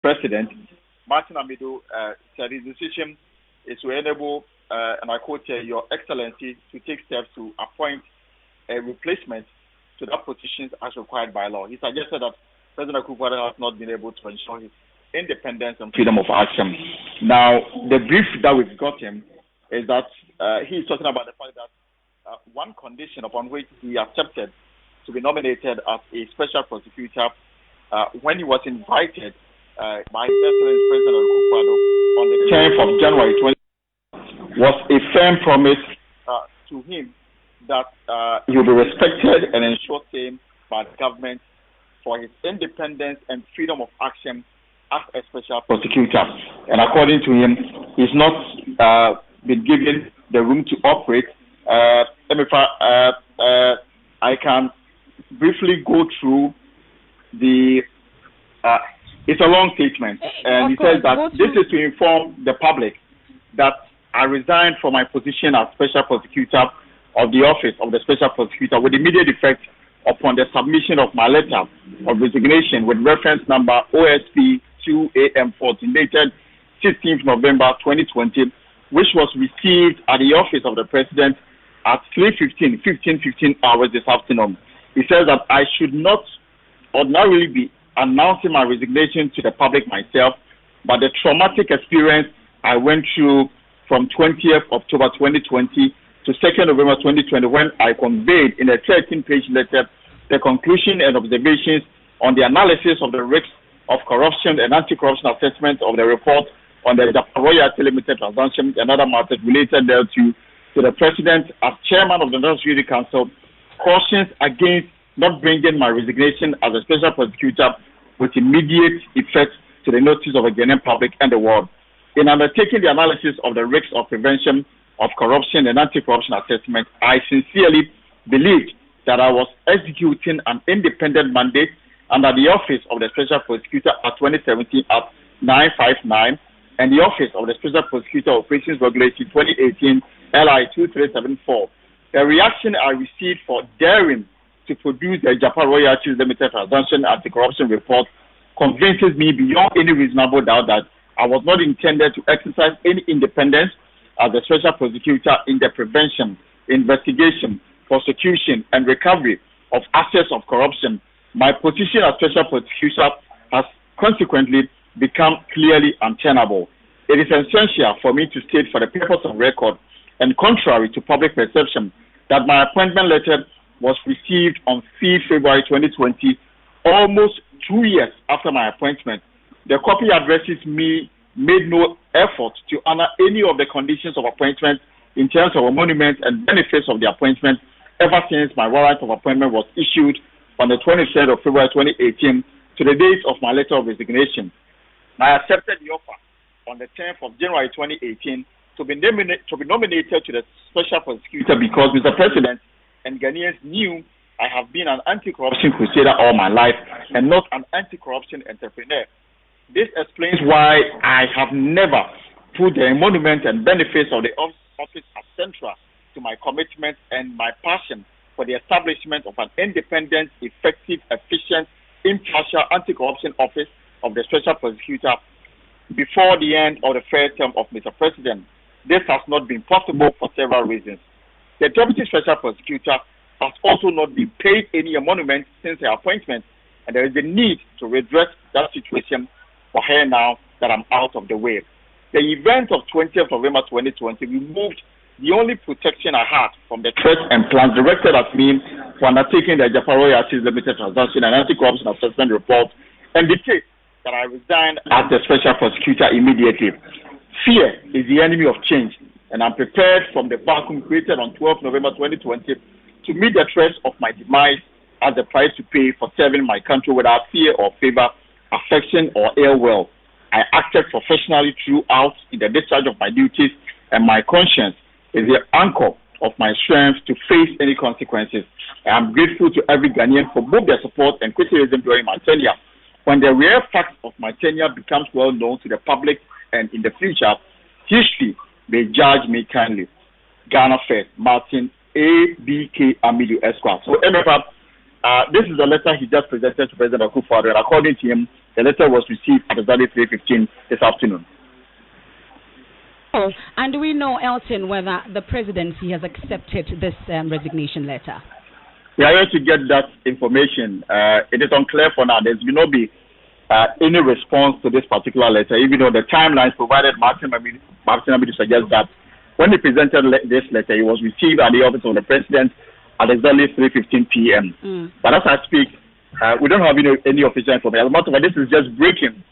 President, Martin Amidu, said his decision is to enable, and I quote here, Your Excellency, to take steps to appoint a replacement to that position as required by law. He suggested that President Akufo-Addo has not been able to ensure his independence and freedom of action. Now, the brief that we've got him is that he's talking about the fact that one condition upon which he accepted to be nominated as a special prosecutor when he was invited by His Excellency President Akufo-Addo on the 10th of January 2020 was a firm promise to him that he will be respected and ensured same by the government for his independence and freedom of action as a special prosecutor. And according to him, he's not been given the room to operate. I can briefly go through the it's a long statement, and he says that this is to inform the public that I resigned from my position as special prosecutor of the office of the special prosecutor with immediate effect upon the submission of my letter of resignation with reference number OSP 2AM14 dated 16th November 2020, which was received at the office of the president at 15 hours this afternoon. He says that I should not ordinarily be announcing my resignation to the public myself, but the traumatic experience I went through from 20th October 2020 to 2nd November 2020 when I conveyed in a 13-page letter the conclusion and observations on the analysis of the risks of corruption and anti-corruption assessment of the report on the Japan Royalty Limited transaction and other matters related thereto to the President as Chairman of the National Security Council, cautions against not bringing my resignation as a special prosecutor with immediate effect to the notice of the Ghanaian public and the world. In undertaking the analysis of the risks of prevention of corruption and anti-corruption assessment, I sincerely believed that I was executing an independent mandate under the office of the Special Prosecutor at 2017 at 959 and the office of the Special Prosecutor Operations Regulation 2018 LI 2374. The reaction I received for daring to produce the Japan Royalties Limited Transaction Anti-Corruption Report convinces me beyond any reasonable doubt that I was not intended to exercise any independence as a special prosecutor in the prevention, investigation, prosecution, and recovery of assets of corruption. My position as special prosecutor has consequently become clearly untenable. It is essential for me to state for the purpose of record and contrary to public perception that my appointment letter was received on 5th February 2020, almost 2 years after my appointment. The copy addresses me made no effort to honor any of the conditions of appointment in terms of emoluments and benefits of the appointment ever since my warrant of appointment was issued on the 23rd of February 2018 to the date of my letter of resignation. I accepted the offer on the 10th of January 2018 to be nominated to the special prosecutor because, Mr. President, and Ghanaians knew I have been an anti-corruption crusader all my life and not an anti-corruption entrepreneur. This explains why I have never put the emolument and benefits of the office as central to my commitment and my passion for the establishment of an independent, effective, efficient, impartial anti-corruption office of the Special Prosecutor before the end of the first term of Mr. President. This has not been possible for several reasons. The Deputy Special Prosecutor has also not been paid any emolument since her appointment, and there is a need to redress that situation for her now that I'm out of the way. The event of 20th November 2020 removed the only protection I had from the threats and plans directed at me for undertaking the Japan Royalties Limited Transaction and Anti-Corruption Assessment Report and dictate that I resign as the Special Prosecutor immediately. Fear is the enemy of change, and I'm prepared from the vacuum created on 12th November 2020 to meet the threats of my demise as the price to pay for serving my country without fear or favor, affection or ill will. I acted professionally throughout in the discharge of my duties, and my conscience is the anchor of my strength to face any consequences. I am grateful to every Ghanaian for both their support and criticism during my tenure. When the real facts of my tenure becomes well known to the public and in the future, history may judge me kindly. Ghana First, Martin A.B.K. Amidu Esquire. So, MFA, this is the letter he just presented to President Akufo-Addo, and according to him, the letter was received at exactly 3:15 this afternoon. Oh, and do we know, Elton, whether the presidency has accepted this resignation letter? We are here to get that information. It is unclear for now. There's will not be any response to this particular letter, even though the timelines provided Martin Amidu suggests that when he presented this letter, it was received at the office of the president at exactly 3:15 p.m. But as I speak, we don't have any official information. As a matter of fact, this is just breaking.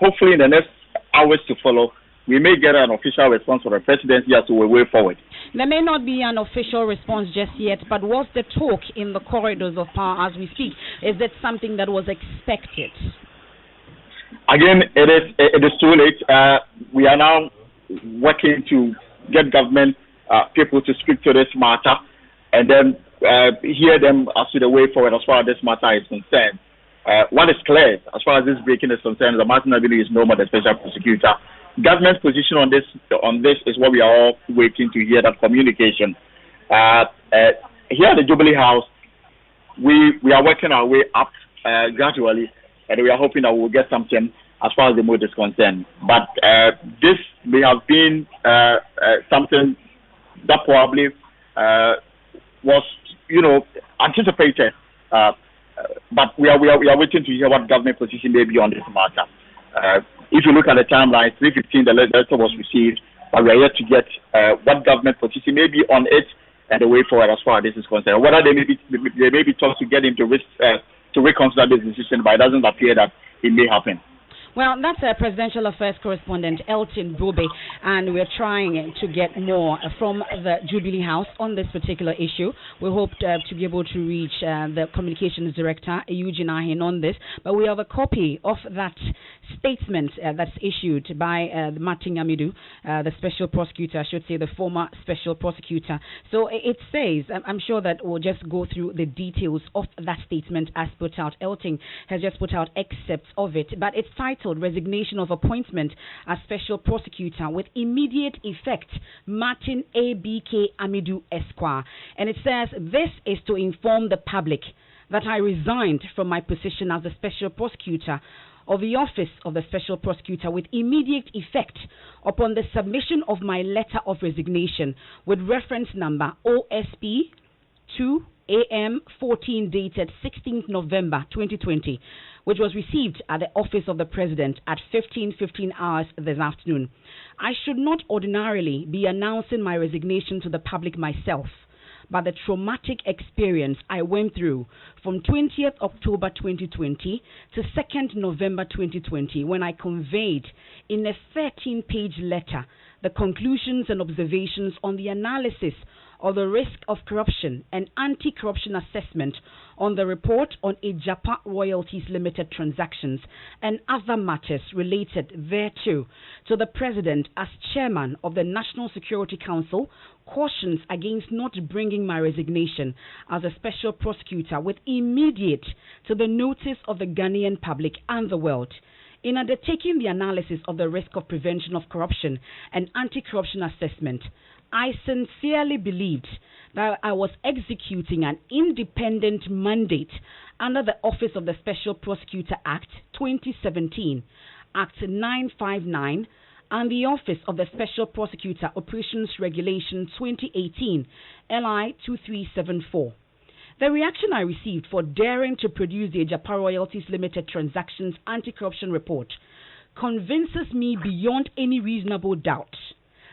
Hopefully, in the next hours to follow, we may get an official response from the presidency as to a way forward. There may not be an official response just yet, but what's the talk in the corridors of power as we speak? Is that something that was expected? Again, it is too late. We are now working to get government people to speak to this matter and then hear them as to the way forward as far as this matter is concerned. What is clear as far as this breaking is concerned, the Martin Amidu is no more the special prosecutor. Government's position on this is what we are all waiting to hear, that communication. Here at the Jubilee House, we are working our way up gradually, and we are hoping that we will get something as far as the mood is concerned. But this may have been something that probably was, anticipated. But we are waiting to hear what government position may be on this matter. If you look at the timeline, 3:15, the letter was received, but we are yet to get what government position may be on it and the way forward as far as this is concerned. Whether they may be talked to get him to reconsider this decision, but it doesn't appear that it may happen. Well, that's a presidential affairs correspondent, Elton Brobe, and we're trying to get more from the Jubilee House on this particular issue. We hope to be able to reach the communications director, Eugene Ahin, on this, but we have a copy of that statement that's issued by Martin Amidu, the special prosecutor, I should say the former special prosecutor. So it says, I'm sure that we'll just go through the details of that statement as put out. Elton has just put out excerpts of it, but it's titled Resignation of Appointment as Special Prosecutor with Immediate Effect, Martin A.B.K. Amidu Esquire. And it says, this is to inform the public that I resigned from my position as the Special Prosecutor of the Office of the Special Prosecutor with immediate effect upon the submission of my letter of resignation with reference number OSP 2 AM 14 dated 16th November 2020, which was received at the office of the President at 15:15 hours this afternoon. I should not ordinarily be announcing my resignation to the public myself, but the traumatic experience I went through from 20th October 2020 to 2nd November 2020, when I conveyed in a 13-page letter the conclusions and observations on the analysis of the risk of corruption and anti-corruption assessment on the report on Ejapa Royalties Limited transactions and other matters related thereto, to the President as Chairman of the National Security Council, cautions against not bringing my resignation as a special prosecutor with immediate to the notice of the Ghanaian public and the world. In undertaking the analysis of the risk of prevention of corruption and anti-corruption assessment, I sincerely believed that I was executing an independent mandate under the Office of the Special Prosecutor Act 2017, Act 959, and the Office of the Special Prosecutor Operations Regulation 2018, LI 2374. The reaction I received for daring to produce the Ejapa Royalties Limited Transactions Anti-Corruption Report convinces me beyond any reasonable doubt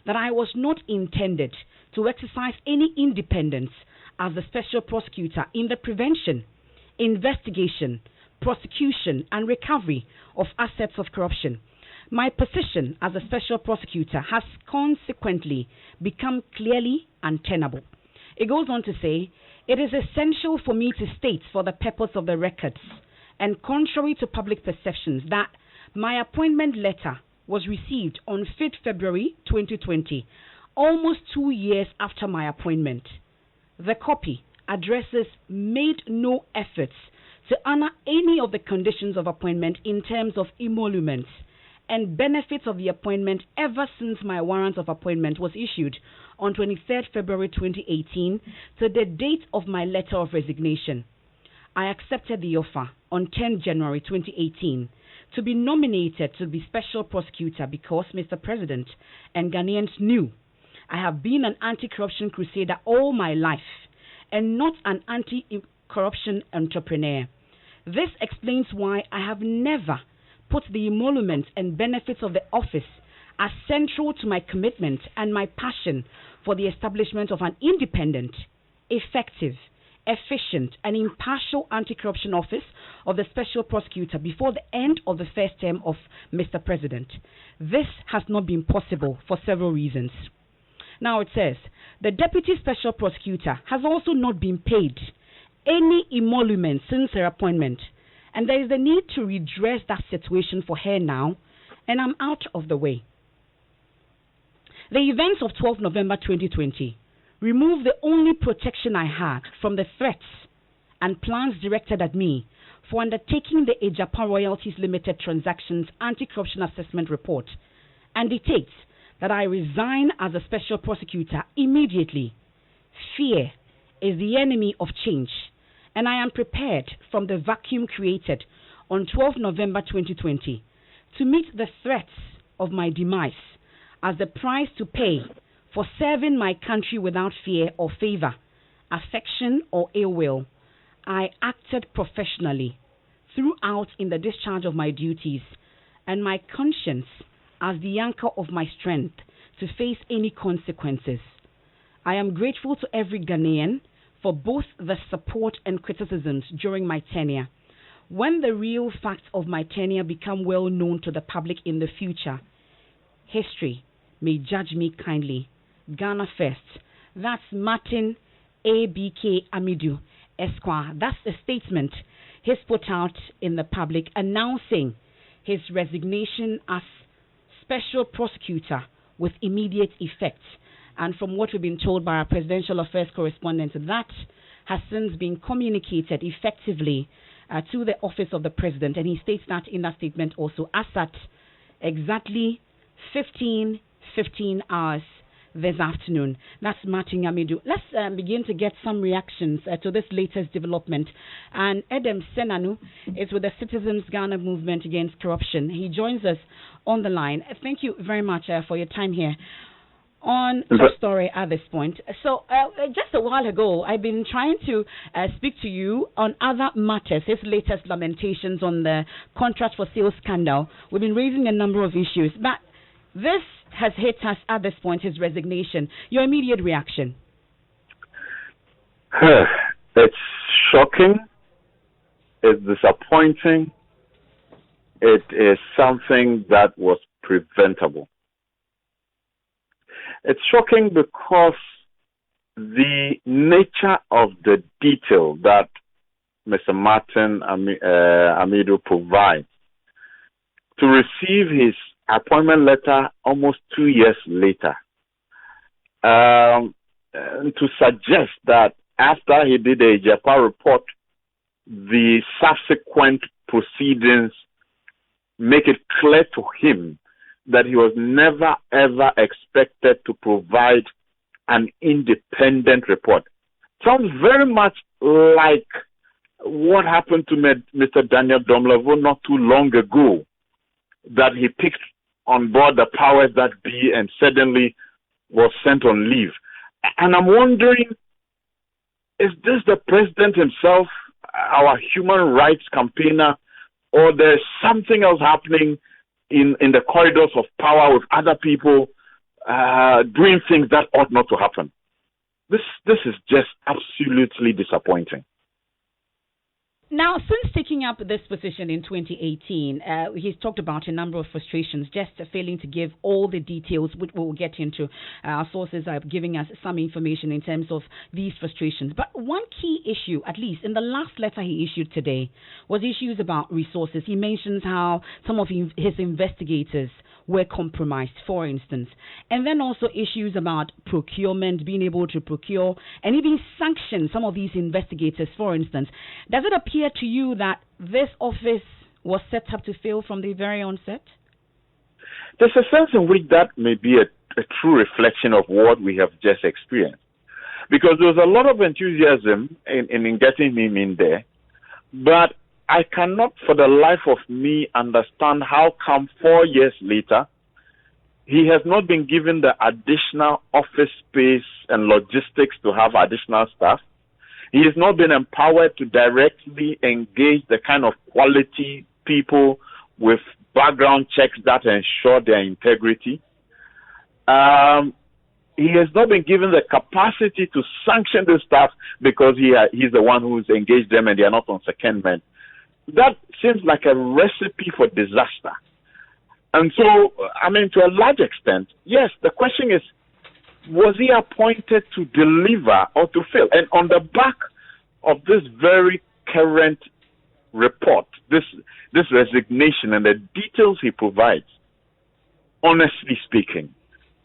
that I was not intended to exercise any independence as the special prosecutor in the prevention, investigation, prosecution, and recovery of assets of corruption. My position as a special prosecutor has consequently become clearly untenable. It goes on to say, it is essential for me to state for the purpose of the records and contrary to public perceptions that my appointment letter was received on 5th February 2020, almost 2 years after my appointment. The copy addresses made no efforts to honor any of the conditions of appointment in terms of emoluments and benefits of the appointment ever since my warrant of appointment was issued on 23rd February 2018 to the date of my letter of resignation. I accepted the offer on 10 January 2018 to be nominated to be special prosecutor because, Mr. President, and Ghanaians knew I have been an anti-corruption crusader all my life and not an anti-corruption entrepreneur. This explains why I have never put the emoluments and benefits of the office as central to my commitment and my passion for the establishment of an independent, effective, efficient, and impartial anti-corruption office of the Special Prosecutor before the end of the first term of Mr. President. This has not been possible for several reasons. Now it says, the Deputy Special Prosecutor has also not been paid any emolument since her appointment, and there is the need to redress that situation for her now, and I'm out of the way. The events of 12 November 2020 removed the only protection I had from the threats and plans directed at me for undertaking the Ejapa Royalties Limited Transactions Anti-Corruption Assessment Report, and dictates that I resign as a special prosecutor immediately. Fear is the enemy of change, and I am prepared from the vacuum created on 12 November 2020 to meet the threats of my demise as the price to pay for serving my country without fear or favor, affection or ill will. I acted professionally throughout in the discharge of my duties, and my conscience as the anchor of my strength to face any consequences. I am grateful to every Ghanaian for both the support and criticisms during my tenure. When the real facts of my tenure become well known to the public in the future, history may judge me kindly. Ghana first. That's Martin A.B.K. Amidu, Esquire. That's a statement he's put out in the public announcing his resignation as special prosecutor with immediate effect. And from what we've been told by our presidential affairs correspondent, that has since been communicated effectively to the office of the president. And he states that in that statement also, as at exactly 15 hours this afternoon. That's Martin Amidu. Let's begin to get some reactions to this latest development. And Edem Senanu is with the Citizens Ghana Movement Against Corruption. He joins us on the line. Thank you very much for your time here on the story at this point. So just a while ago, I've been trying to speak to you on other matters, his latest lamentations on the contract for sale scandal. We've been raising a number of issues, but this has hit us at this point, his resignation. Your immediate reaction? It's shocking. It's disappointing. It is something that was preventable. It's shocking because the nature of the detail that Mr. Martin Amidu provides to receive his appointment letter almost 2 years later, to suggest that after he did a Ejapa report, the subsequent proceedings make it clear to him that he was never ever expected to provide an independent report. Sounds very much like what happened to Mr. Daniel Domlevo not too long ago, that he picked on board the powers that be and suddenly was sent on leave. And I'm wondering, is this the president himself, our human rights campaigner, or there's something else happening in the corridors of power with other people doing things that ought not to happen? This is just absolutely disappointing. Now, since taking up this position in 2018, he's talked about a number of frustrations, just failing to give all the details, which we'll get into. Our sources are giving us some information in terms of these frustrations. But one key issue, at least in the last letter he issued today, was issues about resources. He mentions how some of his investigators were compromised, for instance. And then also issues about procurement, being able to procure and even sanction some of these investigators, for instance. Does it appear to you that this office was set up to fail from the very onset? There's a sense in which that may be a true reflection of what we have just experienced. Because there was a lot of enthusiasm in getting him in there. But I cannot for the life of me understand how come 4 years later he has not been given the additional office space and logistics to have additional staff. He has not been empowered to directly engage the kind of quality people with background checks that ensure their integrity. He has not been given the capacity to sanction the staff because he's the one who's engaged them and they are not on secondment. That seems like a recipe for disaster. And so, I mean, to a large extent, yes, the question is, was he appointed to deliver or to fail? And on the back of this very current report, this resignation and the details he provides, honestly speaking,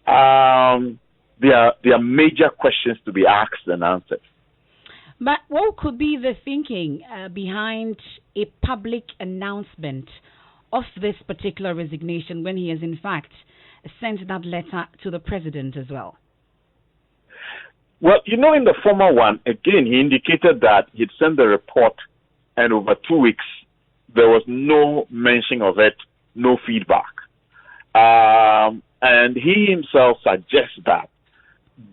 there are major questions to be asked and answered. But what could be the thinking behind a public announcement of this particular resignation when he has in fact sent that letter to the president as well? Well, in the former one, again, he indicated that he'd sent the report and over 2 weeks, there was no mention of it, no feedback. And he himself suggests that,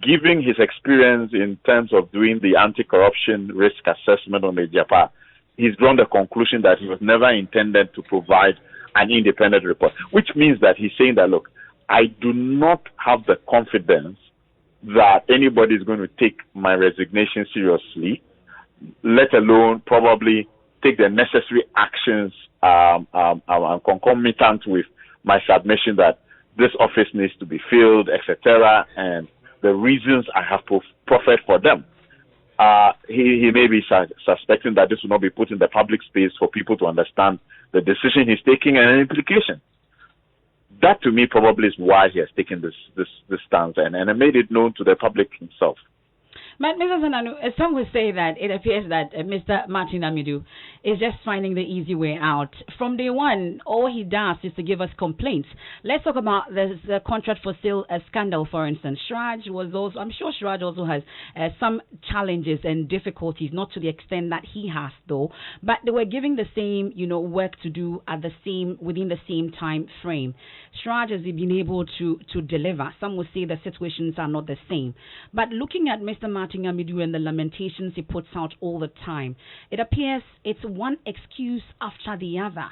given his experience in terms of doing the anti-corruption risk assessment on the JPA, he's drawn the conclusion that he was never intended to provide an independent report, which means that he's saying that, look, I do not have the confidence that anybody is going to take my resignation seriously, let alone probably take the necessary actions concomitant with my submission that this office needs to be filled, etc., and the reasons I have proffered for them. He may be suspecting that this will not be put in the public space for people to understand the decision he's taking and an implication. That, to me, probably is why he has taken this stance and made it known to the public himself. But Mr. Zananu, some would say that it appears that Mr. Martin Amidu is just finding the easy way out. From day one, all he does is to give us complaints. Let's talk about the contract for sale scandal, for instance. I'm sure Shraj also has some challenges and difficulties, not to the extent that he has, though. But they were giving the same, work to do within the same time frame. Shraj has been able to deliver. Some would say the situations are not the same. But looking at Mr. Martin Amidu and the lamentations he puts out all the time, it appears it's one excuse after the other.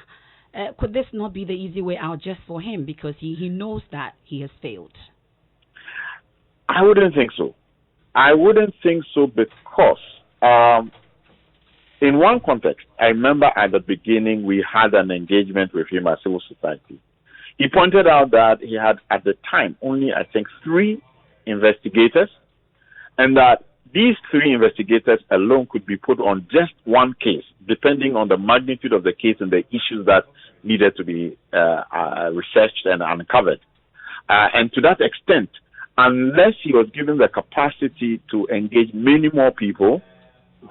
Could this not be the easy way out just for him because he knows that he has failed? I wouldn't think so. I wouldn't think so because in one context, I remember at the beginning we had an engagement with him as civil society. He pointed out that he had at the time only, I think, 3 investigators, and that these 3 investigators alone could be put on just one case, depending on the magnitude of the case and the issues that needed to be researched and uncovered. And to that extent, unless he was given the capacity to engage many more people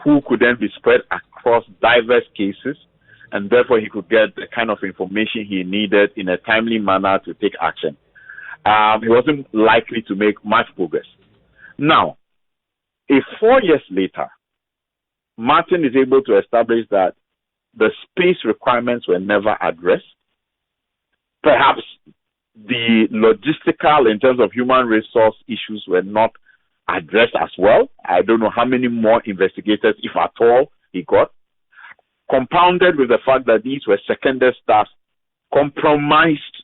who could then be spread across diverse cases, and therefore he could get the kind of information he needed in a timely manner to take action, he wasn't likely to make much progress. Now, if 4 years later, Martin is able to establish that the space requirements were never addressed, perhaps the logistical in terms of human resource issues were not addressed as well. I don't know how many more investigators, if at all, he got, compounded with the fact that these were secondary staff compromised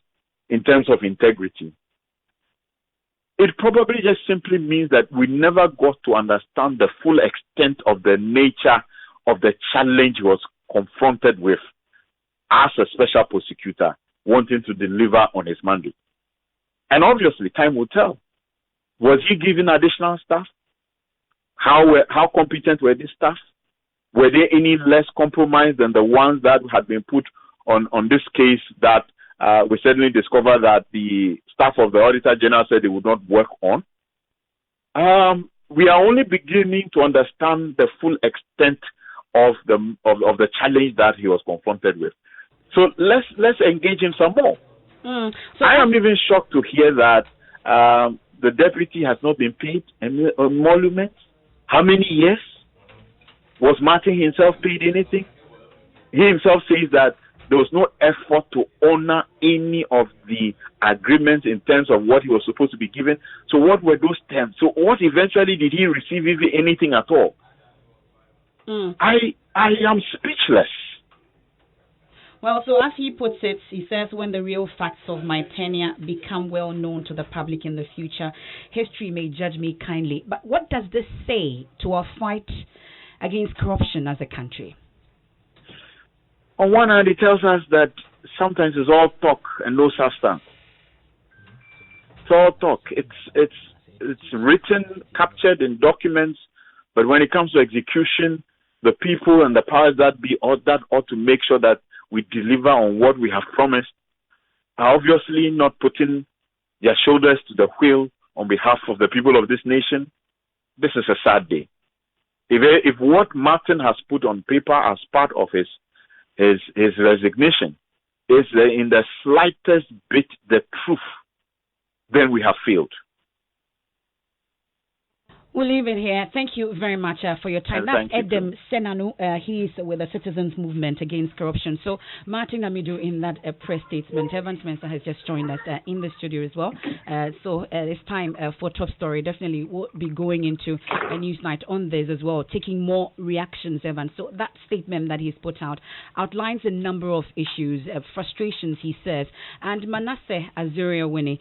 in terms of integrity. It probably just simply means that we never got to understand the full extent of the nature of the challenge he was confronted with as a special prosecutor wanting to deliver on his mandate. And obviously, time will tell. Was he given additional staff? How competent were these staff? Were they any less compromised than the ones that had been put on this case that we suddenly discovered that the staff of the Auditor General said they would not work on? We are only beginning to understand the full extent of the challenge that he was confronted with. So let's engage him some more. I am even shocked to hear that the deputy has not been paid emoluments. How many years? Was Martin himself paid anything? He himself says that there was no effort to honor any of the agreements in terms of what he was supposed to be given. So what were those terms? So what eventually did he receive, if anything at all? I am speechless. Well, so as he puts it, he says, when the real facts of my tenure become well known to the public in the future, history may judge me kindly. But what does this say to our fight against corruption as a country? On one hand, it tells us that sometimes it's all talk and no substance. It's all talk. It's written, captured in documents, but when it comes to execution, the people and the powers that be ought to make sure that we deliver on what we have promised are obviously not putting their shoulders to the wheel on behalf of the people of this nation. This is a sad day. If what Martin has put on paper as part of his resignation is in the slightest bit the truth, then we have failed. We'll leave it here. Thank you very much for your time. That's Edem Senanu. He's with the Citizens Movement Against Corruption. So Martin Amidu in that press statement. Evans Mensah has just joined us in the studio as well. So it's time for Top Story. Definitely we'll be going into a news night on this as well, taking more reactions, Evans. So that statement that he's put out outlines a number of issues, frustrations, he says. And Manasseh Azuriawini,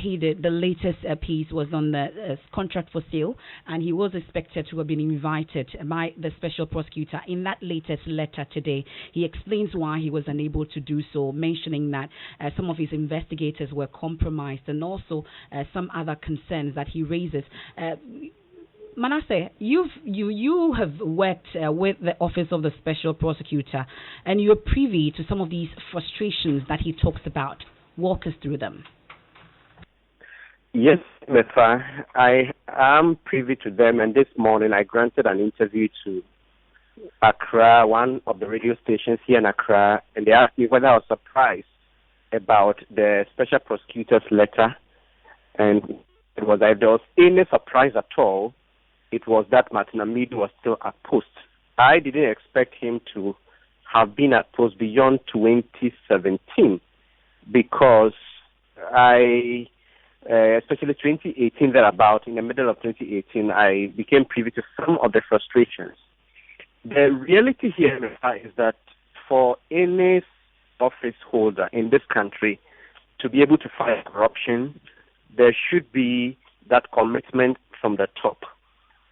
he did the latest piece was on the contract for sale. And he was expected to have been invited by the special prosecutor. In that latest letter today, he explains why he was unable to do so, mentioning that some of his investigators were compromised and also some other concerns that he raises. Manasseh, you have worked with the Office of the Special Prosecutor, and you're privy to some of these frustrations that he talks about. Walk us through them. Yes, Mefa, I am privy to them, and this morning I granted an interview to Accra, one of the radio stations here in Accra, and they asked me whether I was surprised about the special prosecutor's letter, and it was if there was any surprise at all, it was that Martin Amidu was still at post. I didn't expect him to have been at post beyond 2017 because especially 2018, thereabout, in the middle of 2018, I became privy to some of the frustrations. The reality here is that for any office holder in this country to be able to fight corruption, there should be that commitment from the top.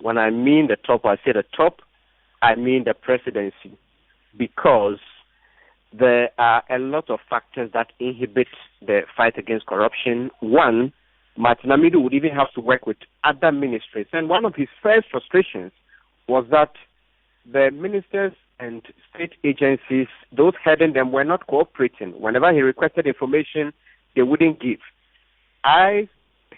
When I mean the top, I say the top, I mean the presidency, because there are a lot of factors that inhibit the fight against corruption. One, Martin Amidu would even have to work with other ministries. And one of his first frustrations was that the ministers and state agencies, those heading them, were not cooperating. Whenever he requested information, they wouldn't give. I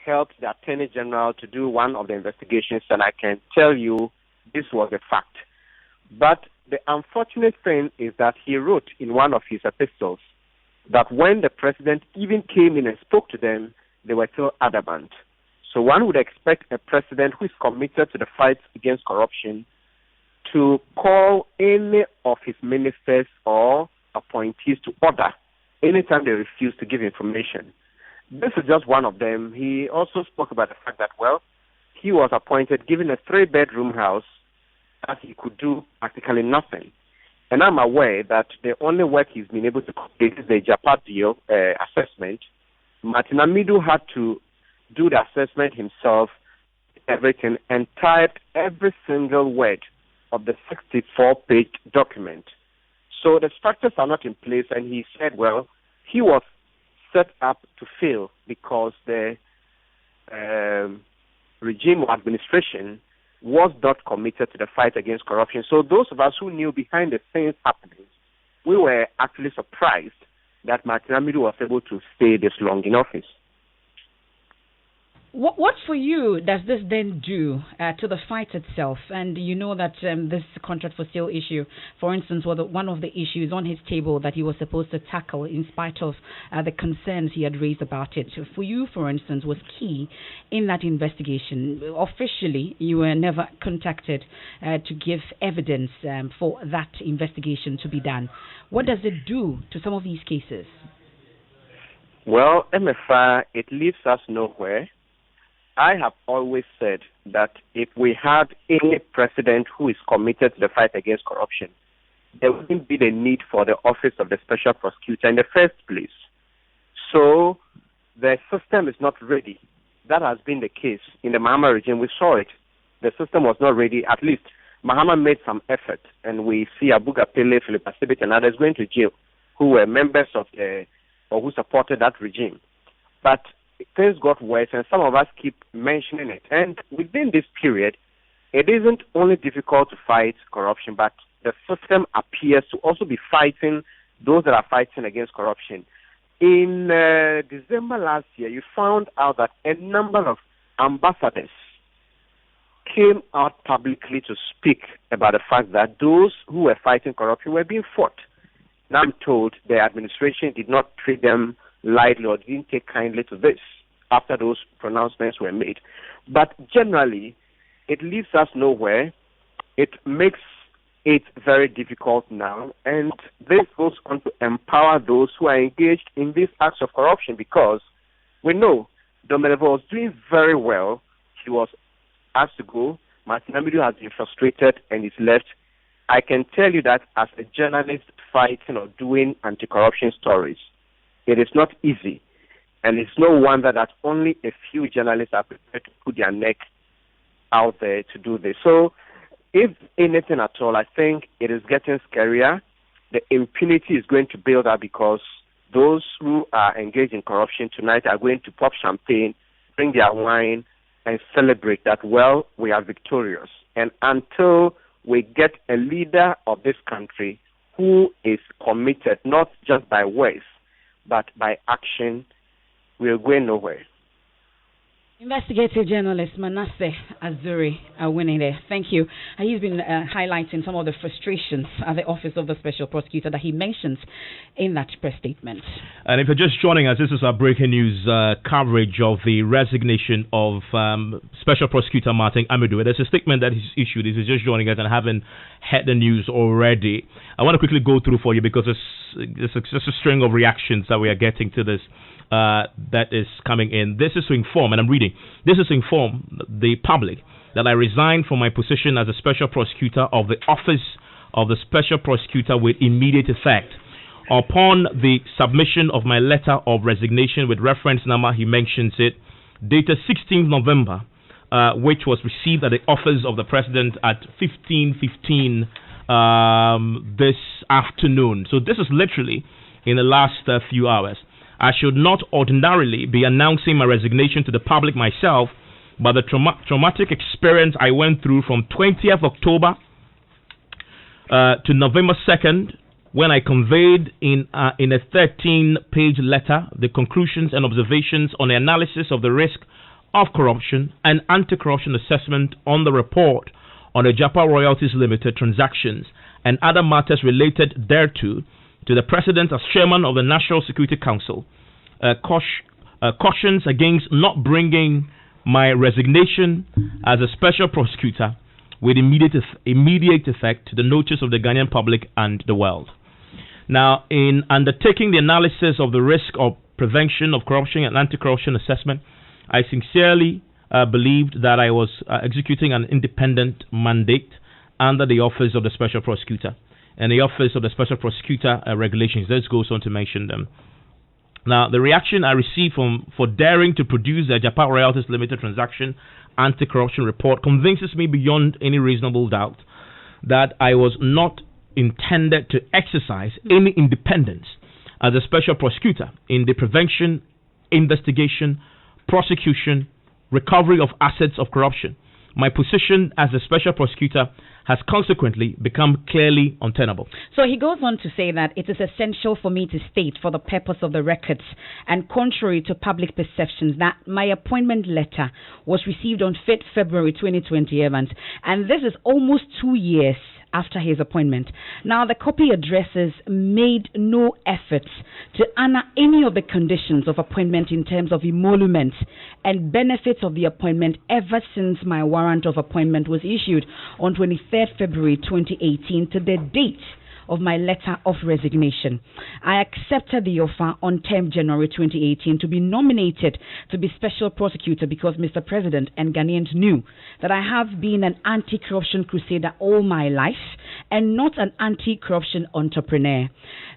helped the Attorney General to do one of the investigations, and I can tell you this was a fact. But the unfortunate thing is that he wrote in one of his epistles that when the president even came in and spoke to them, they were still adamant. So one would expect a president who is committed to the fight against corruption to call any of his ministers or appointees to order anytime they refuse to give information. This is just one of them. He also spoke about the fact that, well, he was appointed, given a 3-bedroom house, that he could do practically nothing. And I'm aware that the only work he's been able to complete is the Japan deal assessment. Martin Amidu had to do the assessment himself, everything, and typed every single word of the 64-page document. So the structures are not in place, and he said, well, he was set up to fail because the regime or administration was not committed to the fight against corruption. So those of us who knew behind the scenes happenings, we were actually surprised that Martin Amidu was able to stay this long in office. What for you does this then do to the fight itself? And you know that this contract for sale issue, for instance, was one of the issues on his table that he was supposed to tackle in spite of the concerns he had raised about it. For you, for instance, was key in that investigation. Officially, you were never contacted to give evidence for that investigation to be done. What does it do to some of these cases? Well, MFA, it leaves us nowhere. I have always said that if we had any president who is committed to the fight against corruption, there wouldn't be the need for the office of the special prosecutor in the first place. So the system is not ready. That has been the case in the Mahama regime. We saw it. The system was not ready. At least Mahama made some effort, and we see Abuga Pele, Philip Asibit, and others going to jail who were members of or who supported that regime. But things got worse, and some of us keep mentioning it. And within this period, it isn't only difficult to fight corruption, but the system appears to also be fighting those that are fighting against corruption. In December last year, you found out that a number of ambassadors came out publicly to speak about the fact that those who were fighting corruption were being fought. Now I'm told the administration did not treat them lightly or didn't take kindly to this after those pronouncements were made. But generally, it leaves us nowhere. It makes it very difficult now, and this goes on to empower those who are engaged in these acts of corruption, because we know Domelevo was doing very well. He was asked to go. Martin Amidu has been frustrated and is left. I can tell you that as a journalist fighting or doing anti-corruption stories, it is not easy, and it's no wonder that only a few journalists are prepared to put their neck out there to do this. So, if anything at all, I think it is getting scarier. The impunity is going to build up because those who are engaged in corruption tonight are going to pop champagne, bring their wine, and celebrate that, well, we are victorious. And until we get a leader of this country who is committed, not just by words, but by action, we are going nowhere. Investigative journalist Manasseh Azuri winning there. Thank you. He's been highlighting some of the frustrations at the Office of the Special Prosecutor that he mentions in that press statement. And if you're just joining us, this is our breaking news coverage of the resignation of Special Prosecutor Martin Amidu. There's a statement that he's issued. If you're just joining us and haven't heard the news already, I want to quickly go through for you because it's just a string of reactions that we are getting to this. That is coming in. This is to inform, and I'm reading, this is to inform the public that I resigned from my position as a Special Prosecutor of the Office of the Special Prosecutor with immediate effect. Upon the submission of my letter of resignation with reference number, he mentions it, dated 16th November, which was received at the Office of the President at 15:15 this afternoon. So this is literally in the last few hours. I should not ordinarily be announcing my resignation to the public myself, but the traumatic experience I went through from 20th October to November 2nd, when I conveyed in a 13-page letter the conclusions and observations on the analysis of the risk of corruption and anti-corruption assessment on the report on the Japa Royalties Limited transactions and other matters related thereto, to the President as Chairman of the National Security Council, cautions against not bringing my resignation as a Special Prosecutor with immediate effect to the notice of the Ghanaian public and the world. Now, in undertaking the analysis of the risk of prevention of corruption and anti-corruption assessment, I sincerely believed that I was executing an independent mandate under the Office of the Special Prosecutor. And the Office of the Special Prosecutor regulations. This goes on to mention them. Now, the reaction I received for daring to produce the Japa Royalties Limited transaction anti-corruption report convinces me beyond any reasonable doubt that I was not intended to exercise any independence as a Special Prosecutor in the prevention, investigation, prosecution, recovery of assets of corruption, My position as the special prosecutor has consequently become clearly untenable. So he goes on to say that it is essential for me to state, for the purpose of the records and contrary to public perceptions, that my appointment letter was received on 5th February 2020, Evans, and this is almost 2 years after his appointment. Now, the copy addresses made no efforts to honor any of the conditions of appointment in terms of emoluments and benefits of the appointment ever since my warrant of appointment was issued on 23rd February 2018 to the date of my letter of resignation. I accepted the offer on 10th January 2018 to be nominated to be special prosecutor because Mr. President and Ghanaians knew that I have been an anti-corruption crusader all my life and not an anti-corruption entrepreneur.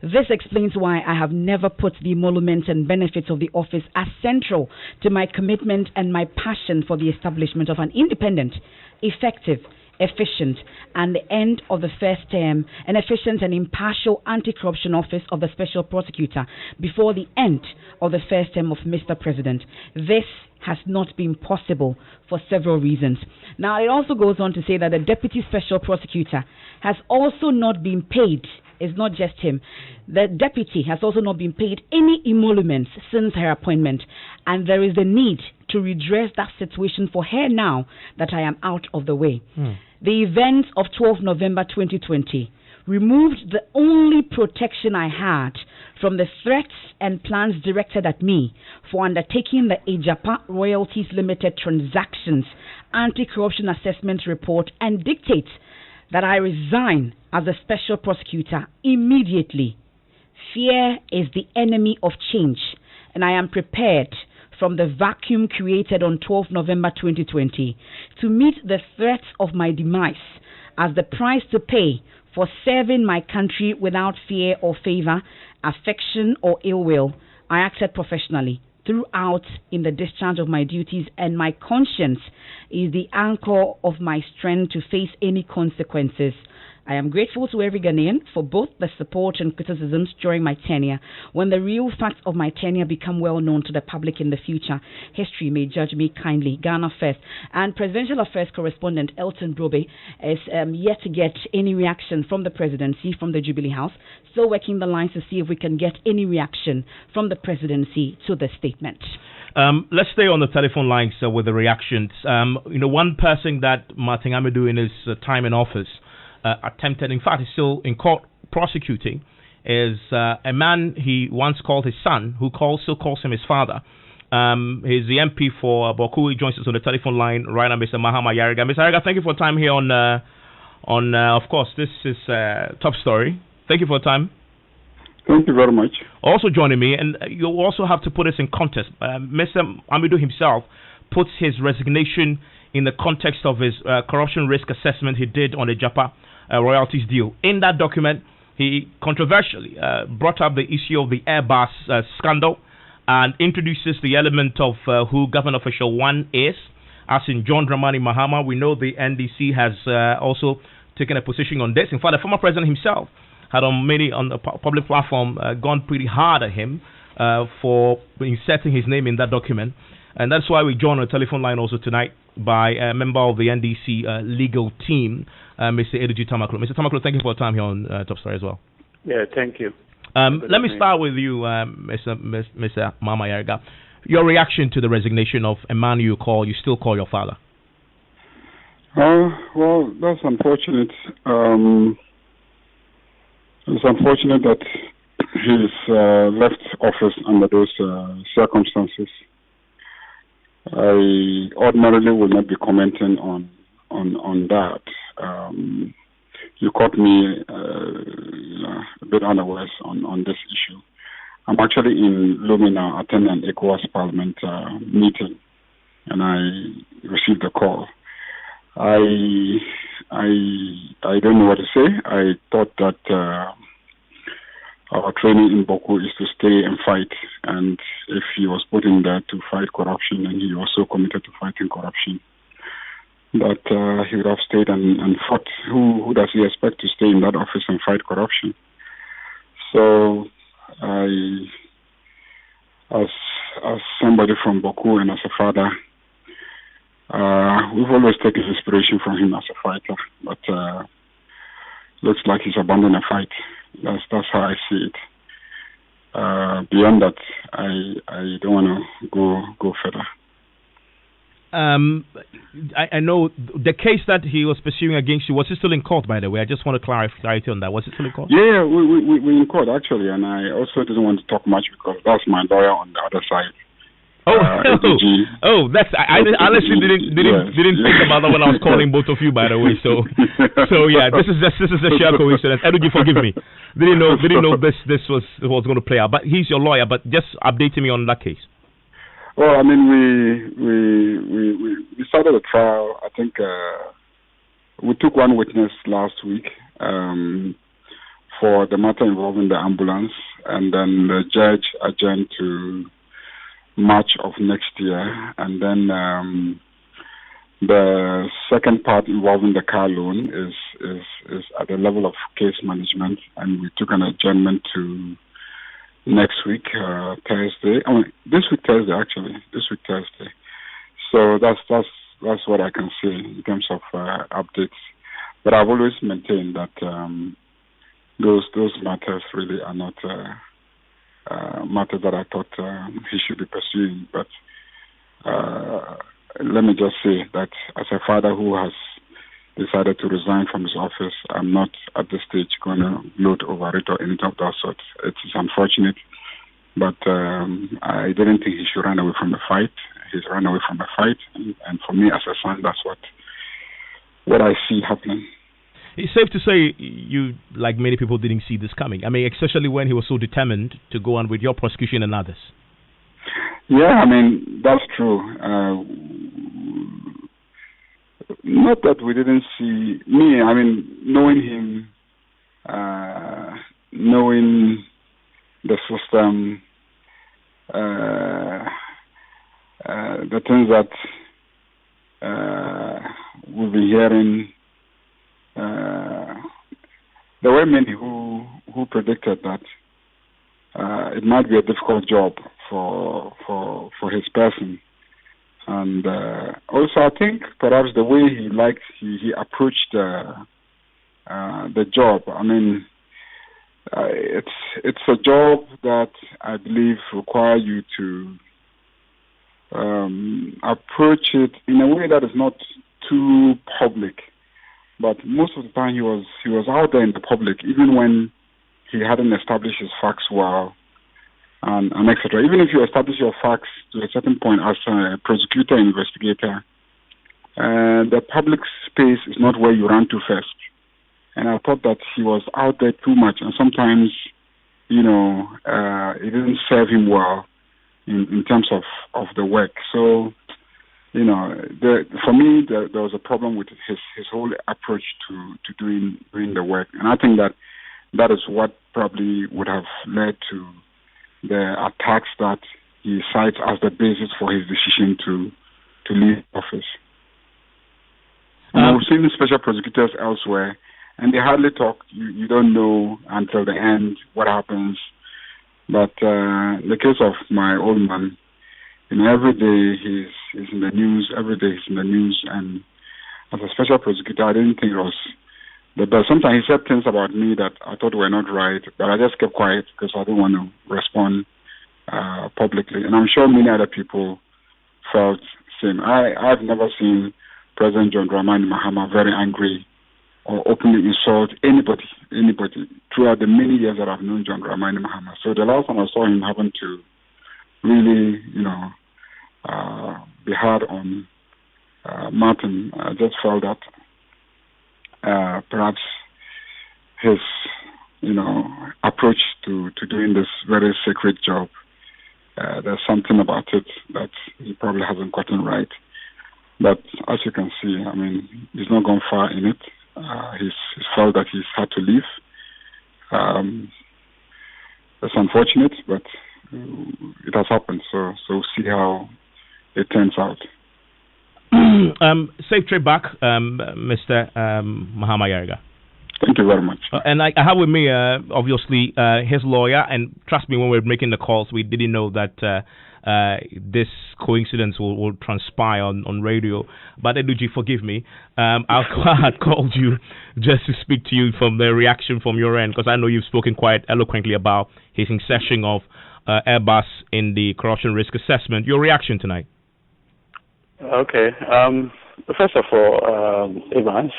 This explains why I have never put the emoluments and benefits of the office as central to my commitment and my passion for the establishment of an independent, effective, efficient, and the end of the first term, an efficient and impartial anti-corruption office of the special prosecutor before the end of the first term of Mr. President. This has not been possible for several reasons. Now, it also goes on to say that the deputy special prosecutor has also not been paid. It's not just him. The deputy has also not been paid any emoluments since her appointment, and there is a need to redress that situation for her now that I am out of the way. The events of 12 November 2020 removed the only protection I had from the threats and plans directed at me for undertaking the Ejapa Royalties Limited Transactions Anti-Corruption Assessment Report and dictates that I resign as a special prosecutor immediately. Fear is the enemy of change, and I am prepared from the vacuum created on 12 November 2020 to meet the threats of my demise as the price to pay for serving my country without fear or favor, affection or ill will. I acted professionally throughout in the discharge of my duties, and my conscience is the anchor of my strength to face any consequences. I am grateful to every Ghanaian for both the support and criticisms during my tenure. When the real facts of my tenure become well known to the public in the future, history may judge me kindly. Ghana First. And Presidential Affairs Correspondent Elton Brobe is yet to get any reaction from the presidency, from the Jubilee House. Still working the lines to see if we can get any reaction from the presidency to the statement. Let's stay on the telephone lines with the reactions. One person that Martin Amidu in his time in office attempted, in fact, he's still in court prosecuting, is a man he once called his son, who still calls him his father. He's the MP for Boku. He joins us on the telephone line right now, Mr. Mahama Yariga. Mr. Yariga, thank you for your time here on of course, this is Top Story. Thank you for your time. Thank you very much. Also joining me, and you also have to put this in context. Mr. Amidu himself puts his resignation in the context of his corruption risk assessment he did on the Japa royalties deal. In that document, he controversially brought up the issue of the Airbus scandal and introduces the element of who government official one is, as in John Dramani Mahama. We know the NDC has also taken a position on this. In fact, the former president himself had on the public platform gone pretty hard at him for inserting his name in that document. And that's why we joined on the telephone line also tonight by a member of the NDC legal team, Mr. Eduji Tamaklo. Mr. Tamaklo, thank you for your time here on Top Story as well. Yeah, thank you. Let me start with you, Mr. Mama Yariga. Your reaction to the resignation of a man you still call your father. Well, that's unfortunate. It's unfortunate that he's left office under those circumstances. I ordinarily would not be commenting on that. You caught me a bit unawares on this issue. I'm actually in Lumina attending an ECOWAS Parliament meeting, and I received a call. I don't know what to say. I thought that our training in Boku is to stay and fight, and if he was put in there to fight corruption, and he also committed to fighting corruption, that he would have stayed and fought. Who does he expect to stay in that office and fight corruption? So as somebody from Boku and as a father, We've always taken inspiration from him as a fighter, but looks like he's abandoned a fight. That's how I see it. Beyond that, I don't want to go further. I know the case that he was pursuing against you, was it still in court, by the way? I just want to clarity on that. Was it still in court? Yeah, we in court, actually, and I also didn't want to talk much because that's my lawyer on the other side. That's I honestly didn't think about that when I was calling both of you, by the way. So yeah, this is a sheer coincidence. Edu, forgive me. Didn't know this was going to play out. But he's your lawyer. But just updating me on that case. Well, I mean, we started a trial. I think we took one witness last week for the matter involving the ambulance, and then the judge adjourned to March of next year, and then the second part involving the car loan is at the level of case management, and we took an adjournment to next week, Thursday. This week Thursday. So that's what I can say in terms of updates. But I've always maintained that those matters really are not matters that I thought he should be pursuing. But let me just say that as a father who has decided to resign from his office, I'm not at this stage going to gloat over it or anything of that sort. It is unfortunate, but I didn't think he should run away from the fight. He's run away from the fight, and for me as a son, that's what I see happening. It's safe to say you, like many people, didn't see this coming. I mean, especially when he was so determined to go on with your prosecution and others. Yeah, I mean, that's true. Not that we didn't see me. I mean, knowing him, knowing the system, the things that we've been hearing. There were many who predicted that it might be a difficult job for his person, and also I think perhaps the way he approached the job. I mean, it's a job that I believe requires you to approach it in a way that is not too public. But most of the time he was out there in the public, even when he hadn't established his facts well, and etc. Even if you establish your facts to a certain point as a prosecutor and investigator, the public space is not where you run to first. And I thought that he was out there too much, and sometimes, it didn't serve him well in terms of the work. So, for me, there was a problem with his whole approach to doing the work, and I think that is what probably would have led to the attacks that he cites as the basis for his decision to leave office. We've seen special prosecutors elsewhere, and they hardly talk. You don't know until the end what happens. But in the case of my old man, every day he's in the news. Every day he's in the news, and as a special prosecutor, I didn't think it was the best. Sometimes he said things about me that I thought were not right, but I just kept quiet because I didn't want to respond publicly. And I'm sure many other people felt the same. I've never seen President John Dramani Mahama very angry or openly insult anybody throughout the many years that I've known John Dramani Mahama. So the last time I saw him having to really, be hard on Martin, I just felt that perhaps his, approach to doing this very sacred job, there's something about it that he probably hasn't gotten right. But as you can see, I mean, he's not gone far in it. He's felt that he's had to leave. It's unfortunate, but it has happened. So we'll see how it turns out. Safe trip back, Mr. Mahama Yarga. Thank you very much. And I have with me, obviously, his lawyer. And trust me, when we were making the calls, we didn't know that this coincidence will transpire on radio. But Eduji, forgive me. I had called you just to speak to you from the reaction from your end, because I know you've spoken quite eloquently about his insertion of Airbus in the corruption risk assessment. Your reaction tonight? Okay. First of all, Evans,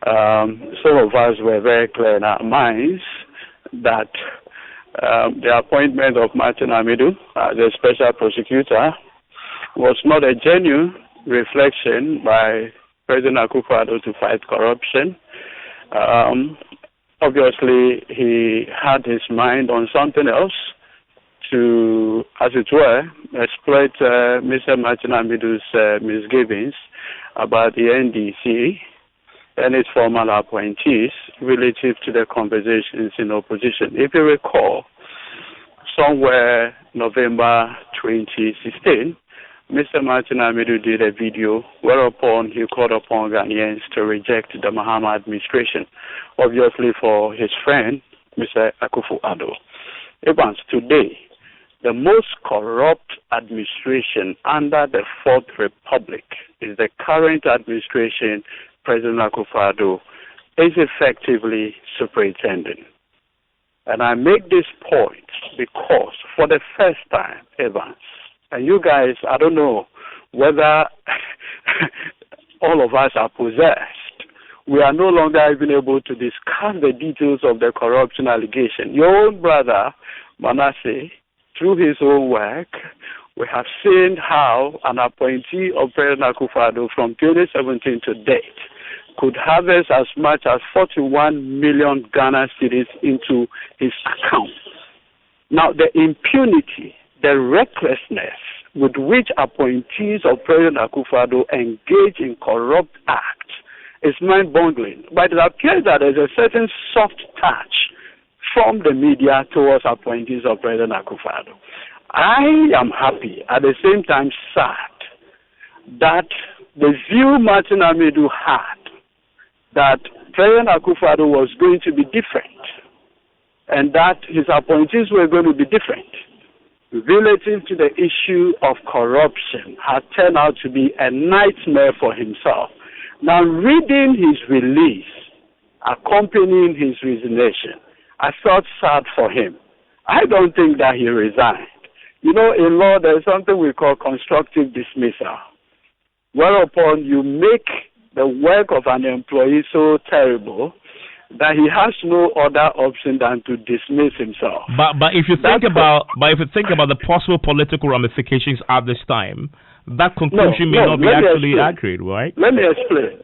some of us were very clear in our minds that the appointment of Martin Amidu as a special prosecutor was not a genuine reflection by President Akufo-Addo to fight corruption. Obviously, he had his mind on something else to, as it were, exploit Mr. Martin Amidu's misgivings about the NDC and its formal appointees relative to the conversations in opposition. If you recall, somewhere November 2016, Mr. Martin Amidu did a video whereupon he called upon Ghanaians to reject the Mahama administration, obviously for his friend, Mr. Akufo-Addo. Evans, today, the most corrupt administration under the Fourth Republic is the current administration President Akufo-Addo is effectively superintending. And I make this point because for the first time, Evans, and you guys, I don't know whether all of us are possessed. We are no longer even able to discuss the details of the corruption allegation. Your own brother, Manasseh, through his own work, we have seen how an appointee of President Akufo-Addo from 2017 to date could harvest as much as 41 million Ghana cedis into his account. Now, the impunity, the recklessness with which appointees of President Akufo-Addo engage in corrupt acts is mind-boggling. But it appears that there's a certain soft touch from the media towards appointees of President Akufo-Addo. I am happy, at the same time sad, that the view Martin Amidu had that President Akufo-Addo was going to be different and that his appointees were going to be different relative to the issue of corruption has turned out to be a nightmare for himself. Now, reading his release, accompanying his resignation, I felt sad for him. I don't think that he resigned. You know, in law, there's something we call constructive dismissal, whereupon you make the work of an employee so terrible that he has no other option than to dismiss himself. But if you think about the possible political ramifications at this time, that conclusion may not be actually accurate, right? Let me explain.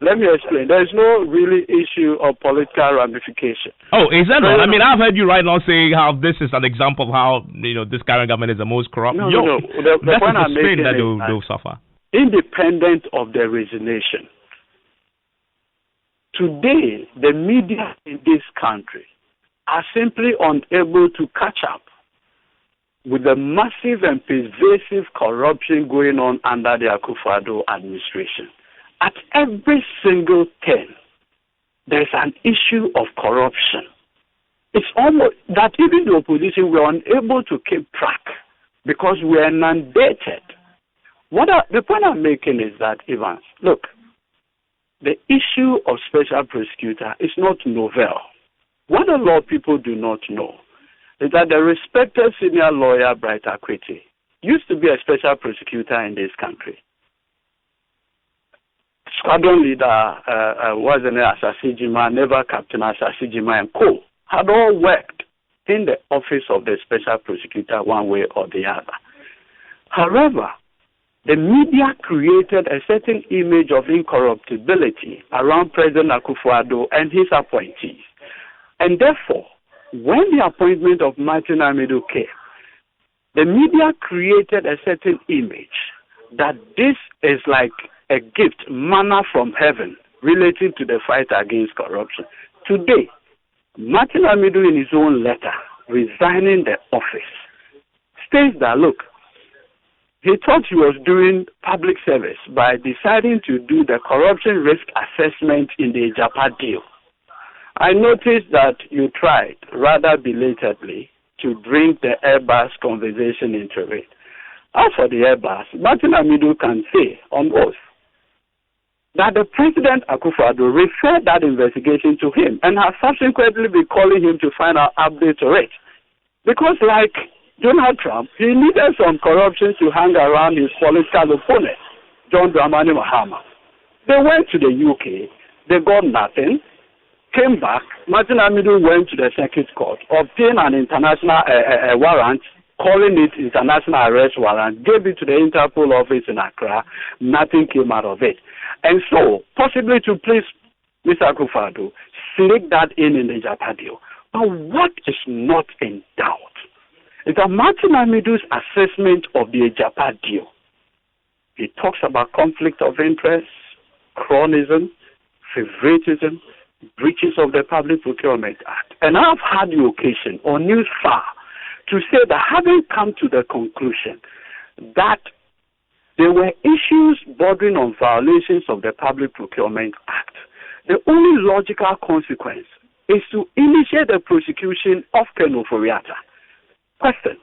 There is no really issue of political ramification. Oh, is that not? I mean, I've heard you right now saying how this is an example of how this current government is the most corrupt. No. The point I'm making that is they'll suffer. Independent of the resignation, today the media in this country are simply unable to catch up with the massive and pervasive corruption going on under the Akufo-Addo administration. At every single turn, there's an issue of corruption. It's almost that even the opposition were unable to keep track because we are inundated. The point I'm making is that, Evans, look, the issue of special prosecutor is not novel. What a lot of people do not know is that the respected senior lawyer, Bright Akwete, used to be a special prosecutor in this country. Squadron leader was an Asasi Jima, Naval Captain Asasi Jima and co. had all worked in the office of the special prosecutor one way or the other. However, the media created a certain image of incorruptibility around President Akufo-Addo and his appointees. And therefore, when the appointment of Martin Amidu came, the media created a certain image that this is like a gift, manna from heaven, related to the fight against corruption. Today, Martin Amidu, in his own letter, resigning the office, states that, look, he thought he was doing public service by deciding to do the corruption risk assessment in the Japa deal. I noticed that you tried, rather belatedly, to bring the Airbus conversation into it. As for the Airbus, Martin Amidu can say on oath that the President Akufo-Addo referred that investigation to him and has subsequently been calling him to find out updates on it. Because like Donald Trump, he needed some corruption to hang around his political opponent, John Dramani Mahama. They went to the UK, they got nothing, came back. Martin Amidu went to the circuit court, obtained an international warrant, calling it international arrest warrant, gave it to the Interpol office in Accra. Nothing came out of it. And so, possibly to please Mr. Akufo-Addo, select that in the Japa deal. But what is not in doubt is that Martin Amidu's assessment of the Japa deal, he talks about conflict of interest, cronyism, favoritism, breaches of the Public Procurement Act. And I've had the occasion on News Far to say that having come to the conclusion that there were issues bordering on violations of the Public Procurement Act, the only logical consequence is to initiate the prosecution of Ken Ofori-Atta. Question: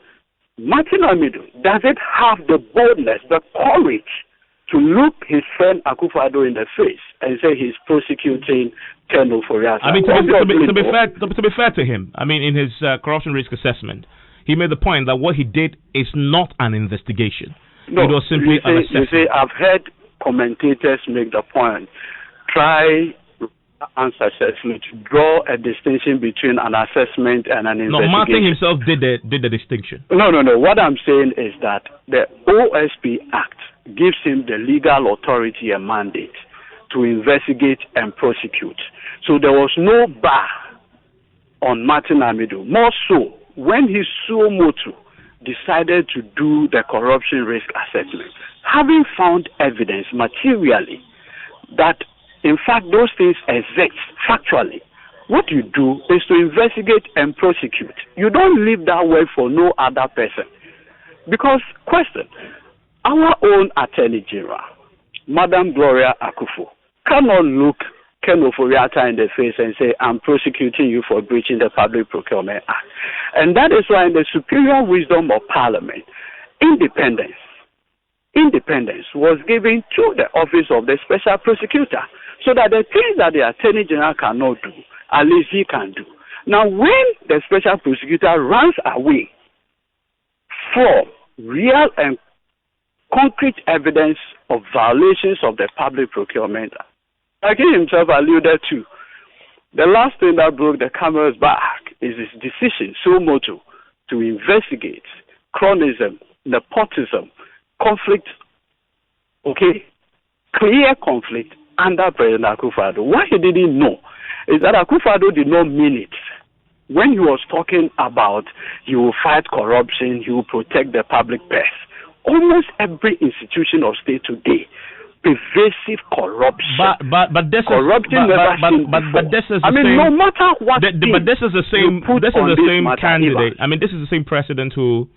Martin Amidu, does it have the boldness, the courage to look his friend Akufo-Addo in the face and say he's prosecuting Ken Ofori-Atta? I mean, to be fair to him, I mean, in his corruption risk assessment, he made the point that what he did is not an investigation. No, it was simply an assessment. You see, I've heard commentators make the point, try unsuccessfully to draw a distinction between an assessment and an investigation. No, Martin himself did the distinction. No. What I'm saying is that the OSP Act gives him the legal authority and mandate to investigate and prosecute. So there was no bar on Martin Amidu. More so, when he suo motu decided to do the corruption risk assessment, having found evidence materially that in fact those things exist factually, what you do is to investigate and prosecute. You don't leave that way for no other person. Because, question, our own Attorney General, Madam Gloria Akufo, cannot look Ken Ofori-Atta in the face and say, I'm prosecuting you for breaching the Public Procurement Act. And that is why in the superior wisdom of Parliament, independence was given to the office of the Special Prosecutor, so that the things that the Attorney General cannot do, at least he can do. Now, when the Special Prosecutor runs away from real and concrete evidence of violations of the Public Procurement Act, like he himself alluded to, the last thing that broke the camel's back is his decision, suo motu, to investigate cronyism, nepotism, conflict, clear conflict under President Akufo-Addo. What he didn't know is that Akufo-Addo did not mean it when he was talking about he will fight corruption, he will protect the public purse. Almost every institution of state today, pervasive corruption. But this is no matter what. But this is the same. This is the same candidate. I mean, this is the same president who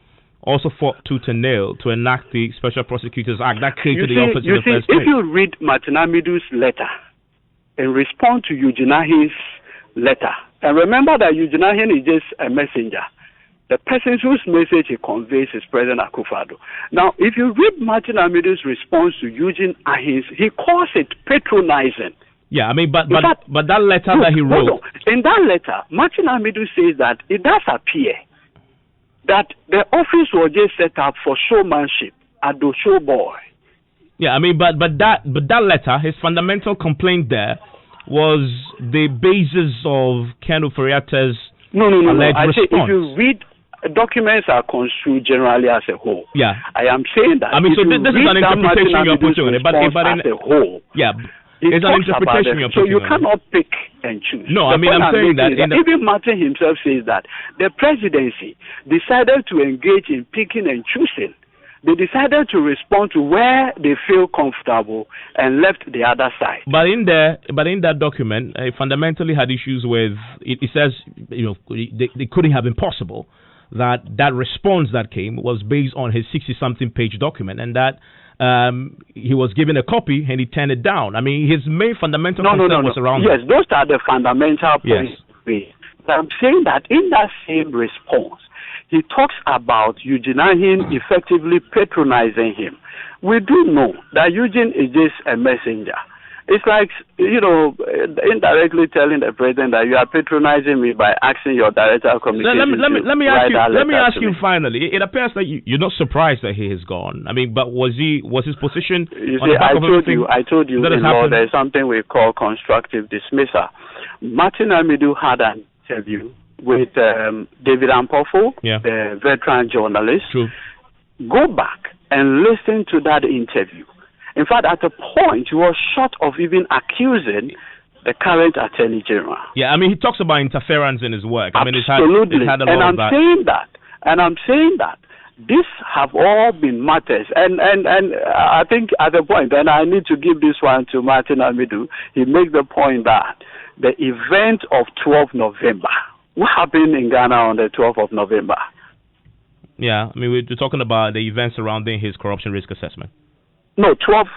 also fought tooth and nail to enact the Special Prosecutors Act that created the office in the first place. If you read Martin Amidu's letter in response to Eugene Ahin's letter, and remember that Eugene Ahin is just a messenger. The person whose message he conveys is President Akufo-Addo. Now, if you read Martin Amidu's response to Eugene Ahin's, he calls it patronizing. Yeah, I mean, but that letter that he wrote. In that letter, Martin Amidu says that it does appear that the office was just set up for showmanship, at the show boy. Yeah, I mean, but that letter, his fundamental complaint there was the basis of Ken Ofori-Atta's alleged response. Say if you read, documents are construed generally as a whole. Yeah, I am saying that. I mean, so this is an interpretation you're putting on it, but as a whole. Yeah. It's an interpretation you're putting on it. So you cannot pick and choose. No, I mean, I'm saying that even Martin himself says that the presidency decided to engage in picking and choosing. They decided to respond to where they feel comfortable and left the other side. But in that document, it fundamentally had issues with. It says, they couldn't have been possible. That response that came was based on his 60-something page document, and that he was given a copy and he turned it down. I mean, his main fundamental concern was around Yes, those are the fundamental points. Yes. I'm saying that in that same response, he talks about Eugene Ahin effectively patronizing him. We do know that Eugene is just a messenger. It's like, indirectly telling the president that you are patronizing me by asking your director of communications. Let me ask you finally. It appears that you're not surprised that he is gone. I mean, but was his position? You see, I told you in law there's something we call constructive dismissal. Martin Amidu had an interview with David Ampofo, the veteran journalist. True. Go back and listen to that interview. In fact, at a point, he was short of even accusing the current Attorney General. Yeah, I mean, he talks about interference in his work. Absolutely. I mean, and I'm saying that these have all been matters. And I think at the point, and I need to give this one to Martin Amidu, he makes the point that the event of 12 November, what happened in Ghana on the 12th of November? Yeah, I mean, we're talking about the events surrounding his corruption risk assessment. No, 12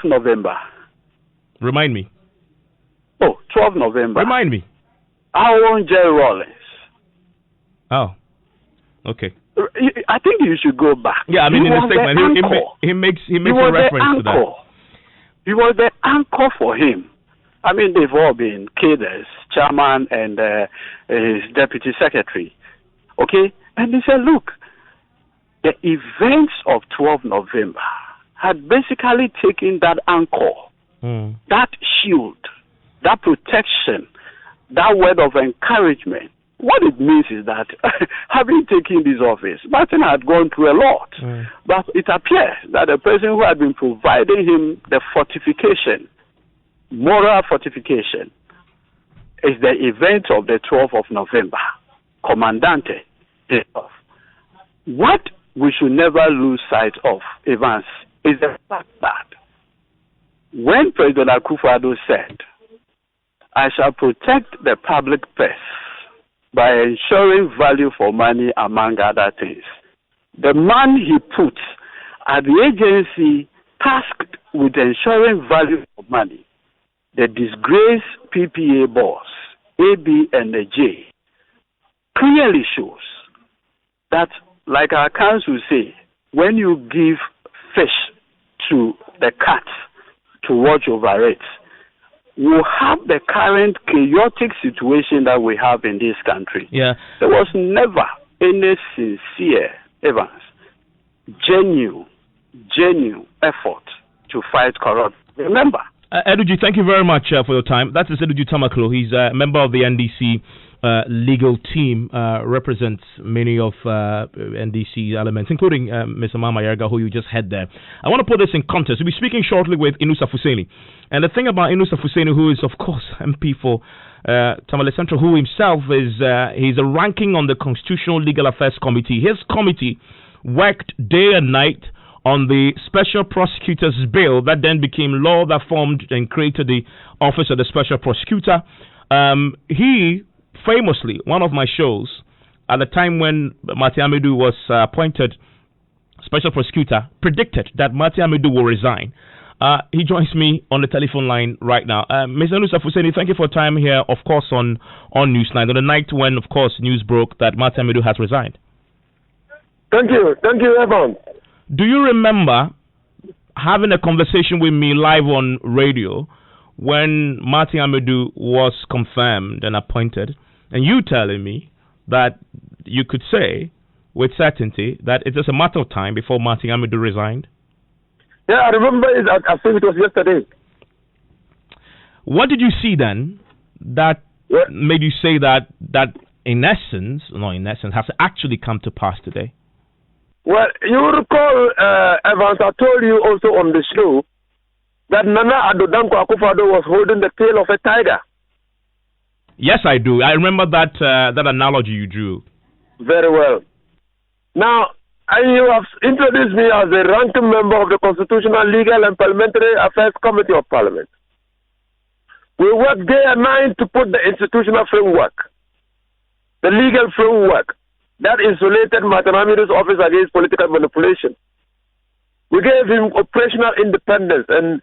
November. Remind me. Oh, 12 November. Remind me. Our own Jerry Rawlings. Oh, okay. I think you should go back. Yeah, I mean, in the statement, he makes a reference to that. He was the anchor for him. I mean, they've all been cadres, chairman and his deputy secretary. Okay? And he said, look, the events of 12 November had basically taken that anchor, that shield, that protection, that word of encouragement. What it means is that having taken this office, Martin had gone through a lot. But it appears that the person who had been providing him the fortification, moral fortification, is the event of the 12th of November, Commandante. What we should never lose sight of, Evans, is the fact that when President Akufo-Addo said, I shall protect the public purse by ensuring value for money, among other things, the man he put at the agency tasked with ensuring value for money, the disgraced PPA boss, AB and the J, clearly shows that, like our council say, when you give fish to the cat to watch over it, we'll have the current chaotic situation that we have in this country. Yeah. There was never any sincere, Evans, genuine effort to fight corruption. Remember. Eduji, thank you very much for your time. That is Eduji Tamaklo. He's a member of the NDC legal team, represents many of NDC elements, including Mr. Mama Yerga, who you just had there. I want to put this in context. We'll be speaking shortly with Inusa Fuseni. And the thing about Inusa Fuseni, who is, of course, MP for Tamale Central, who himself is he's a ranking on the Constitutional Legal Affairs Committee. His committee worked day and night on the Special Prosecutor's Bill that then became law that formed and created the Office of the Special Prosecutor. He famously, one of my shows, at the time when Martin Amidu was appointed Special Prosecutor, predicted that Martin Amidu will resign. He joins me on the telephone line right now. Mr. Inusa Fuseni, thank you for your time here, of course, on Newsnight, on the night when, of course, news broke that Martin Amidu has resigned. Thank you, Evan. Do you remember having a conversation with me live on radio when Martin Amidu was confirmed and appointed, and you telling me that you could say with certainty that it is a matter of time before Martin Amidu resigned? Yeah, I remember it as if it was yesterday. What did you see then that made you say that in essence, has actually come to pass today? Well, you recall, Evans, I told you also on the show that Nana Addo Dankwa Akufo-Addo was holding the tail of a tiger. Yes, I do. I remember that analogy you drew. Very well. Now, you have introduced me as a ranking member of the Constitutional, Legal and Parliamentary Affairs Committee of Parliament. We work day and night to put the institutional framework, the legal framework, that insulated Martin Amidu's office against political manipulation. We gave him operational independence and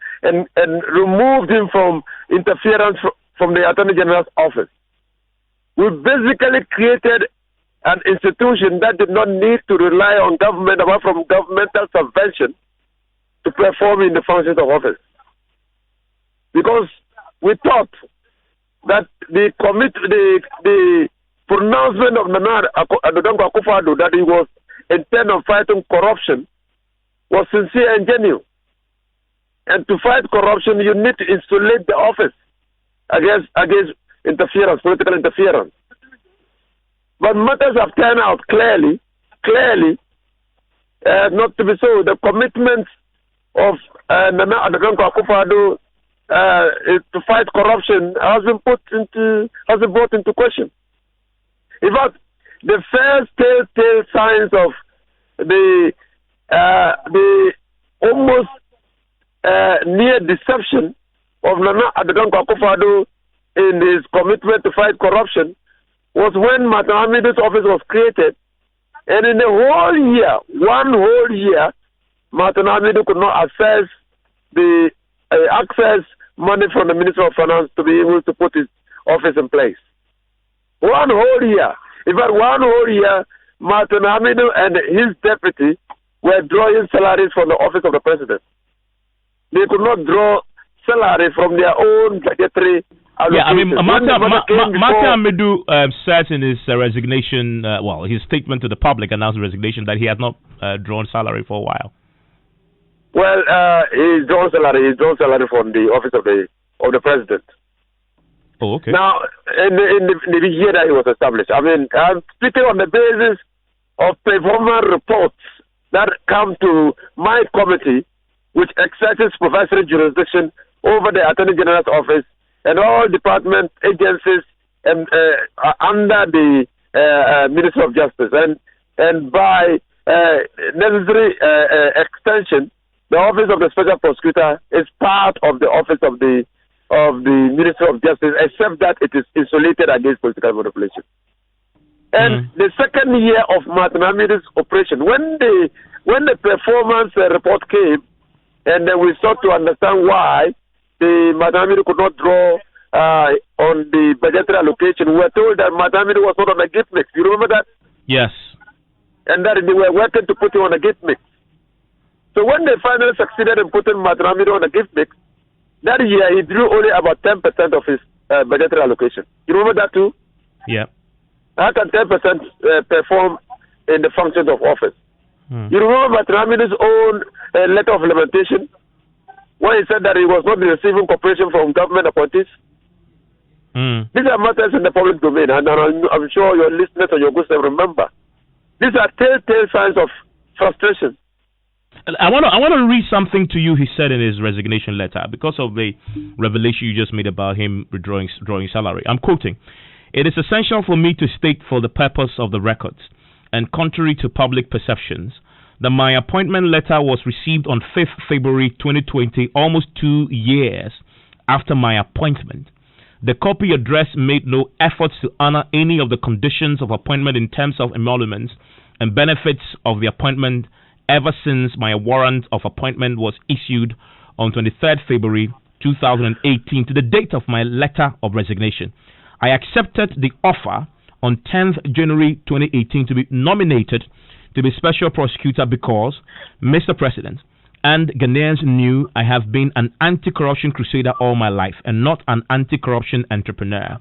removed him from interference from the Attorney General's office. We basically created an institution that did not need to rely on government apart from governmental subvention to perform in the functions of office. Because we thought that the pronouncement of Nana Addo Akufo-Addo that he was intent on fighting corruption was sincere and genuine. And to fight corruption, you need to insulate the office against interference, political interference. But matters have turned out clearly not to be so. The commitment of Nana Addo Akufo-Addo to fight corruption has been brought into question. In fact, the first telltale signs of the almost near deception of Nana Addo Akufo-Addo in his commitment to fight corruption was when Martin Amidu's office was created, and in the whole year, one whole year, Martin Amidu could not access money from the Minister of Finance to be able to put his office in place. One whole year. In fact, one whole year, Martin Amidu and his deputy were drawing salaries from the office of the president. They could not draw salary from their own budgetary allocation. Yeah, I mean, Martin Amidu said in his resignation, his statement to the public announced resignation that he had not drawn salary for a while. Well, he's drawn salary from the office of the president. Oh, okay. Now, in the year that he was established, I mean, I'm speaking on the basis of performance reports that come to my committee, which exercises supervisory jurisdiction over the Attorney General's office and all department agencies and under the Ministry of Justice, and by necessary extension, the office of the Special Prosecutor is part of the office of the Ministry of Justice, except that it is insulated against political manipulation. And the second year of Martin Amidu's operation, when the performance report came, and then we sought to understand why the Martin Amidu could not draw on the budgetary allocation, we were told that Martin Amidu was not on a gift mix. You remember that? Yes. And that they were working to put him on a gift mix. So when they finally succeeded in putting Martin Amidu on a gift mix, that year he drew only about 10% of his budgetary allocation. You remember that too? Yeah. How can 10% perform in the functions of office? You remember Martin Amidu's own letter of lamentation when he said that he was not receiving cooperation from government appointees? These are matters in the public domain, and I'm sure your listeners and your good self remember. These are telltale signs of frustration. I want to read something to you he said in his resignation letter because of the revelation you just made about him drawing salary. I'm quoting, "It is essential for me to state for the purpose of the records and contrary to public perceptions that my appointment letter was received on 5th February 2020, almost 2 years after my appointment. The copy addressed made no efforts to honor any of the conditions of appointment in terms of emoluments and benefits of the appointment ever since my warrant of appointment was issued on 23rd February 2018 to the date of my letter of resignation. I accepted the offer on 10th January 2018 to be nominated to be Special Prosecutor because, Mr. President, and Ghanaians knew I have been an anti-corruption crusader all my life and not an anti-corruption entrepreneur.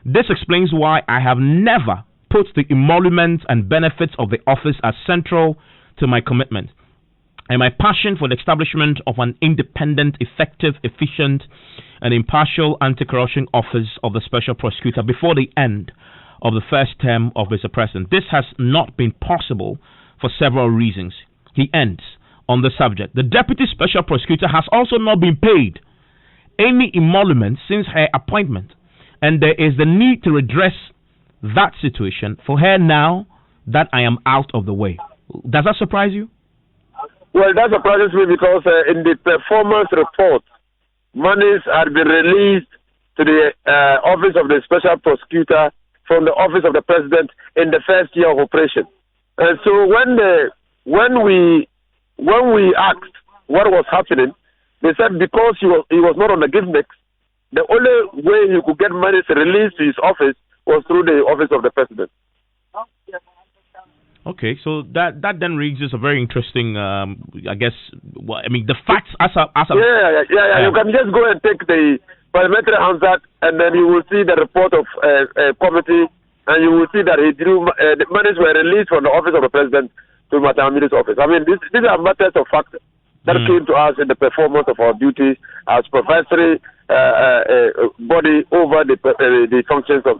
This explains why I have never put the emoluments and benefits of the office as central to my commitment and my passion for the establishment of an independent, effective, efficient, and impartial anti-corruption office of the Special Prosecutor before the end of the first term of Mr. President. This has not been possible for several reasons." He ends on the subject. "The Deputy Special Prosecutor has also not been paid any emolument since her appointment, and there is the need to redress that situation for her now that I am out of the way." Does that surprise you? Well, that surprises me because in the performance report, monies had been released to the office of the Special Prosecutor from the office of the President in the first year of operation. And so when we when we asked what was happening, they said because he was not on the gift mix, the only way he could get money released to his office was through the office of the president. Okay, so that then raises a very interesting, I guess. Well, I mean, the facts as a You can just go and take the parliamentary answer, and then you will see the report of a committee, and you will see that the monies were released from the office of the president to Amidu's office. I mean, these are matters of fact that came to us in the performance of our duties as professional body over the functions of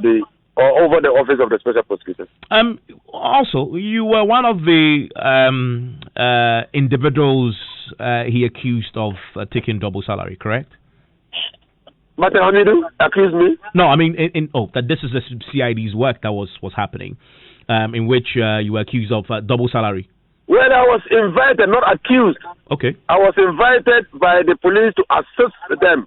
over the office of the special prosecutor. Also, you were one of the individuals he accused of taking double salary, correct? Amidu accused me? No, I mean, that this is the CID's work that was happening, in which you were accused of double salary. Well, I was invited, not accused. Okay. I was invited by the police to assist them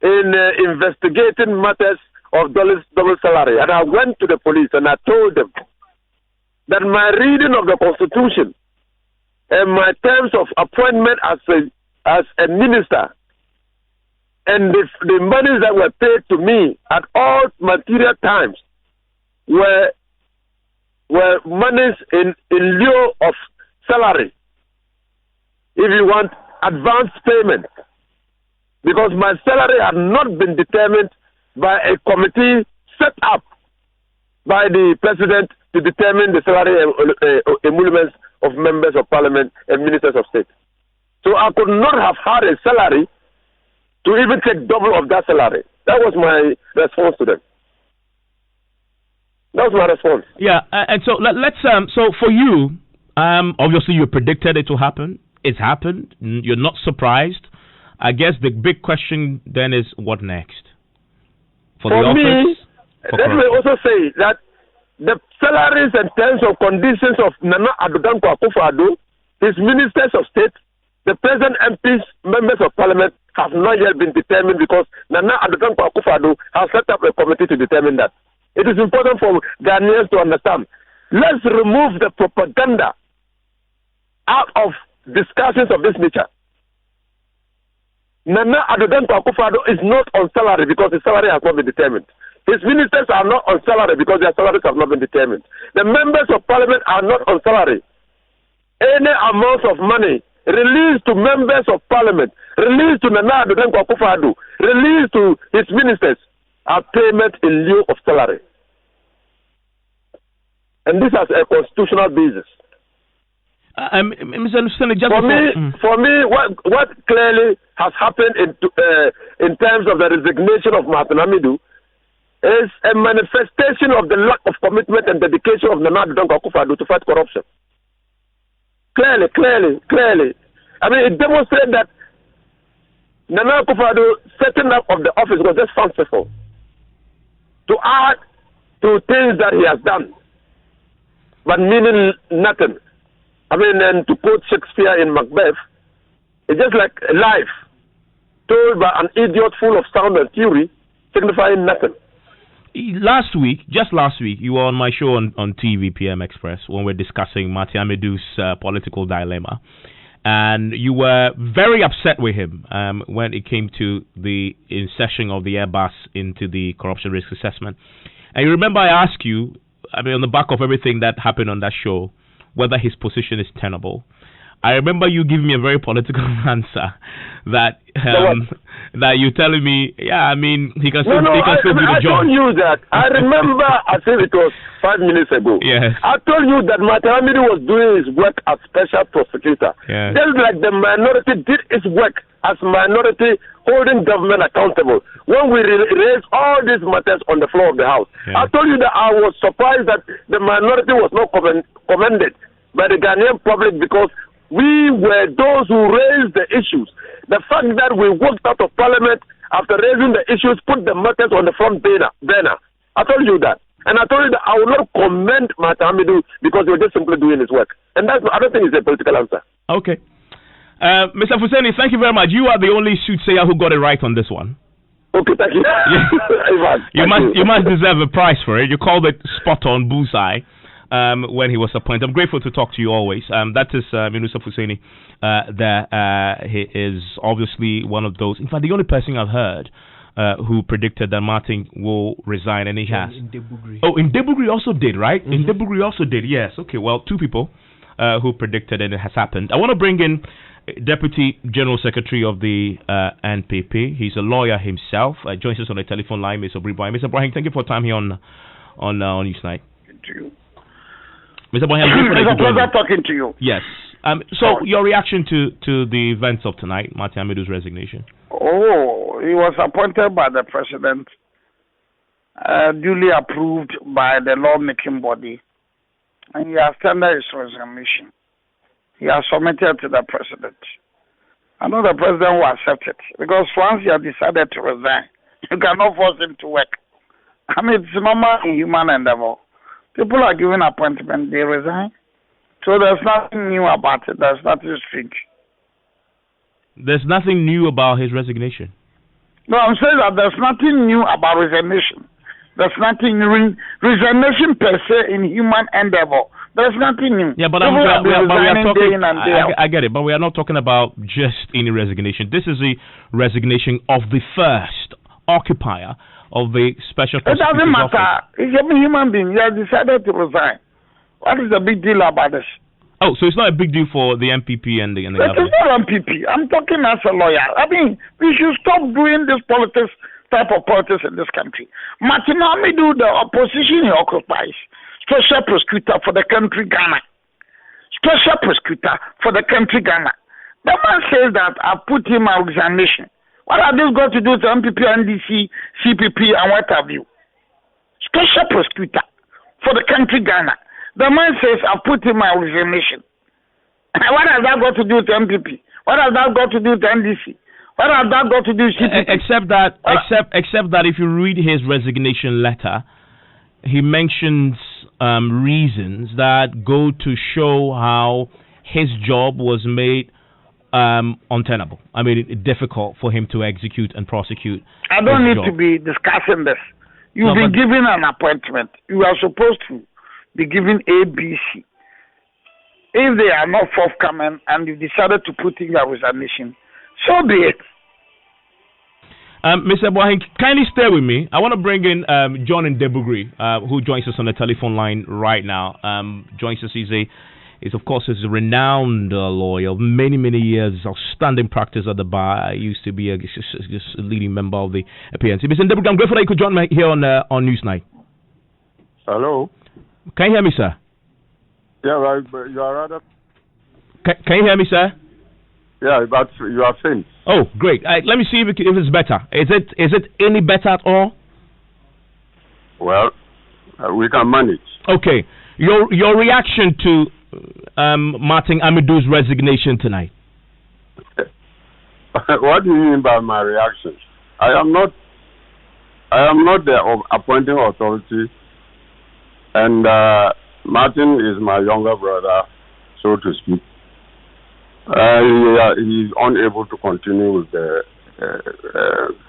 in investigating matters of double salary. And I went to the police and I told them that my reading of the Constitution and my terms of appointment as a minister and the monies that were paid to me at all material times were monies in lieu of salary. If you want advance payment, because my salary had not been determined by a committee set up by the president to determine the salary emoluments of members of parliament and ministers of state. So I could not have had a salary to even take double of that salary. That was my response to them. That was my response. Yeah, and so let's so for you, obviously you predicted it to happen. It's happened. You're not surprised. I guess the big question then is what next? For me, let me also say that the salaries and terms and conditions of Nana Addo Dankwa Akufo-Addo, his ministers of state, the present MPs, members of parliament, have not yet been determined because Nana Addo Dankwa Akufo-Addo has set up a committee to determine that. It is important for Ghanaians to understand. Let's remove the propaganda out of discussions of this nature. Nana Addo Dankwa Akufo-Addo is not on salary because his salary has not been determined. His ministers are not on salary because their salaries have not been determined. The members of parliament are not on salary. Any amount of money released to members of parliament, released to Nana Addo Dankwa Akufo-Addo, released to his ministers are payment in lieu of salary. And this has a constitutional basis. For me, what clearly has happened in terms of the resignation of Martin Amidu is a manifestation of the lack of commitment and dedication of Nana Addo Dankwa Akufo-Addo to fight corruption. Clearly. I mean, it demonstrates that Nana Akufo-Addo setting up of the office was just fanciful to add to things that he has done, but meaning nothing. I mean, and to quote Shakespeare in Macbeth, it's just like a life told by an idiot full of sound and theory, signifying nothing. Just last week, you were on my show on TV, PM Express, when we're discussing Martin Amidu's political dilemma. And you were very upset with him when it came to the insertion of the Airbus into the corruption risk assessment. And you remember I asked you, I mean, on the back of everything that happened on that show, whether his position is tenable. I remember you giving me a very political answer that that you're telling me, yeah, I mean, he can still do the job. I told you that. I remember as if it was 5 minutes ago. Yes. I told you that Martin Amidu was doing his work as special prosecutor. Yes. Just like the minority did its work as minority holding government accountable. When we raised all these matters on the floor of the House, I told you that I was surprised that the minority was not commended by the Ghanaian public because we were those who raised the issues. The fact that we walked out of parliament after raising the issues put the matters on the front burner. I told you that. And I told you that I will not commend Martin Amidu because he was just simply doing his work. And that's, I don't think it's a political answer. Okay. Mr. Fuseni, thank you very much. You are the only soothsayer who got it right on this one. Okay, thank you. You must deserve a prize for it. You called it spot on bullseye. when he was appointed. I'm grateful to talk to you always. That is Yusuf Hussaini. He is obviously one of those. In fact, the only person I've heard who predicted that Martin will resign, and he has. Ndebugri also did, right? Ndebugri also did, yes. Okay, well, two people who predicted, and it has happened. I want to bring in Deputy General Secretary of the NPP. He's a lawyer himself. Joins us on the telephone line, Mr. Brahim. Mr. Brahim, thank you for your time here on Newsnight. Thank you. Mr. Brahim, it's a pleasure talking to you. Yes. So your reaction to the events of tonight, Martin Amidu's resignation? Oh, he was appointed by the president, duly approved by the lawmaking body, and he has tendered his resignation. He has submitted to the president. I know the president will accept it, because once he has decided to resign, you cannot force him to work. I mean, it's normal in human endeavor. People are given appointment, they resign. So there's nothing new about it. There's nothing strange. There's nothing new about his resignation. No, I'm saying that there's nothing new about resignation. There's nothing new. Resignation per se in human endeavor. There's nothing new. Yeah, but we are talking. I get it, but we are not talking about just any resignation. This is a resignation of the first occupier of the special prosecutor's office. It doesn't matter. He's a human being. He has decided to resign. What is the big deal about this? Oh, so it's not a big deal for the MPP and the government? It's not MPP. I'm talking as a lawyer. I mean, we should stop doing this type of politics in this country. Martin Amidu, the opposition he occupies, special prosecutor for the country Ghana. Special prosecutor for the country Ghana. The man says that I put him on resignation. What are these got to do with MPP, NDC, CPP, and what have you? Special prosecutor for the country Ghana. The man says, I put in my resignation. What has that got to do with MPP? What has that got to do with NDC? What has that got to do with CPP? Except that if you read his resignation letter, he mentions reasons that go to show how his job was made untenable. I mean, difficult for him to execute and prosecute. I don't need to be discussing this. You've been given an appointment. You are supposed to be given ABC. If they are not forthcoming and you decided to put in your resignation, so be it. Mr. Boahen, kindly stay with me. I want to bring in John Ndebugri, who joins us on the telephone line right now. Joins us. He's of course a renowned lawyer of many years, outstanding practice at the bar. He used to be a leading member of the PNC. Mr. Ndebugri, I'm grateful that you could join me here on Newsnight. Hello. Can you hear me, sir? Yeah, right. But you are rather. Can you hear me, sir? Yeah, but you are faint. Oh, great. Let me see if it's better. Is it any better at all? Well, we can manage. Okay. Your reaction to Martin Amidu's resignation tonight? What do you mean by my reaction? I am not the appointing authority. And Martin is my younger brother, so to speak. He is unable to continue with the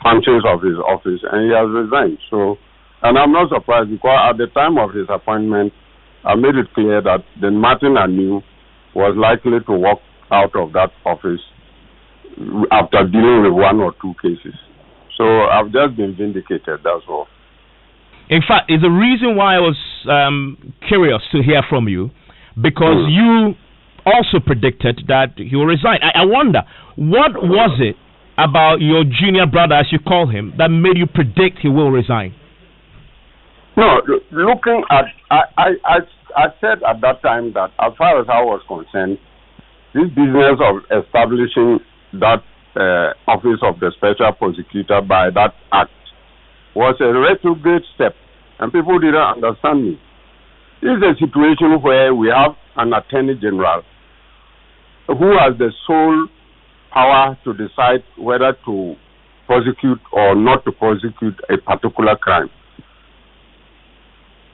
functions of his office, and he has resigned. So, and I'm not surprised, because at the time of his appointment, I made it clear that the Martin I knew was likely to walk out of that office after dealing with one or two cases. So I've just been vindicated, that's all. In fact, it's the reason why I was curious to hear from you, because you also predicted that he will resign. I wonder, what was it about your junior brother, as you call him, that made you predict he will resign? No, looking at, I said at that time that as far as I was concerned, this business of establishing that office of the special prosecutor by that act was a retrograde step, and people didn't understand me. This is a situation where we have an attorney general who has the sole power to decide whether to prosecute or not to prosecute a particular crime.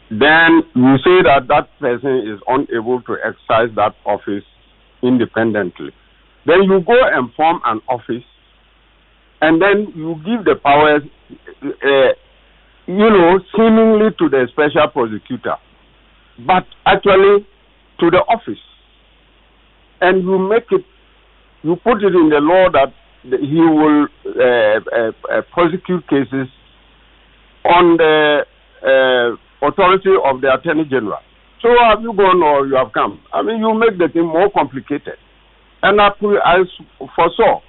Then you say that that person is unable to exercise that office independently. Then you go and form an office, and then you give the powers, seemingly to the special prosecutor. but actually to the office. And you put it in the law that he will prosecute cases on the authority of the Attorney General. So have you gone or you have come? I mean, you make the thing more complicated. And I foresaw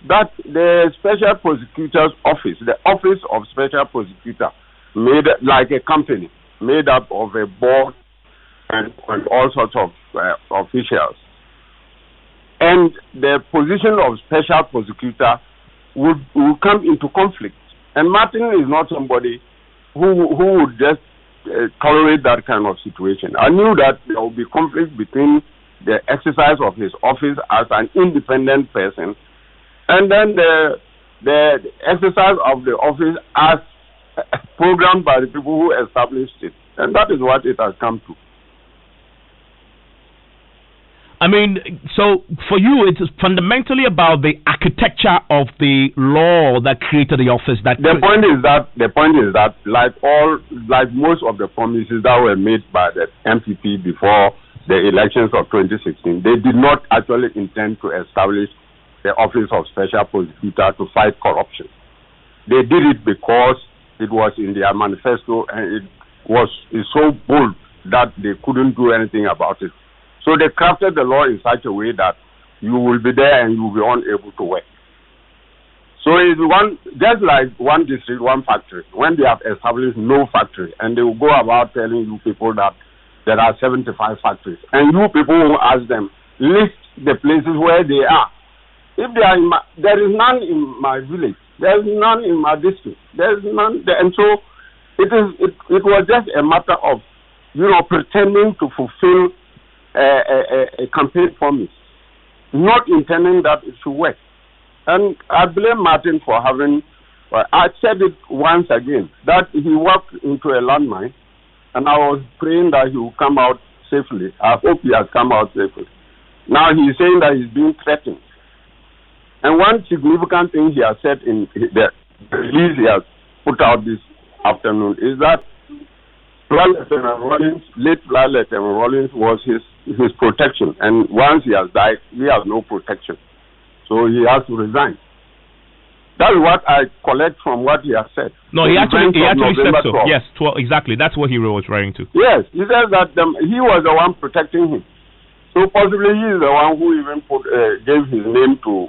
that the Special Prosecutor's Office, the Office of Special Prosecutor, made like a company, made up of a board and all sorts of officials. And the position of Special Prosecutor would come into conflict. And Martin is not somebody who would just tolerate that kind of situation. I knew that there would be conflict between the exercise of his office as an independent person and then the exercise of the office as programmed by the people who established it. And that is what it has come to. I mean, so for you, it's fundamentally about the architecture of the law that created the office. The point is that, like most of the promises that were made by the MPP before the elections of 2016, they did not actually intend to establish the Office of Special Prosecutor to fight corruption. They did it because it was in their manifesto and it's so bold that they couldn't do anything about it. So they crafted the law in such a way that you will be there and you will be unable to work. So it's just like one district, one factory. When they have established no factory, and they will go about telling you people that there are 75 factories, and you people will ask them, list the places where they are. If they are there is none in my village, there is none in my district, there is none there. And so it was just a matter of pretending to fulfill a campaign promise, not intending that it should work. And I blame Martin for having, I said it once again, that he walked into a landmine, and I was praying that he will come out safely. I hope he has come out safely. Now he is saying that he's being threatened. And one significant thing he has said in the release he has put out this afternoon is that late Lieutenant Rollins was his protection, and once he has died, he has no protection, so he has to resign. That is what I collect from what he has said. No, he actually said so. 12. Yes, exactly. That's what he was referring to. Yes, he says that he was the one protecting him, so possibly he is the one who even gave his name to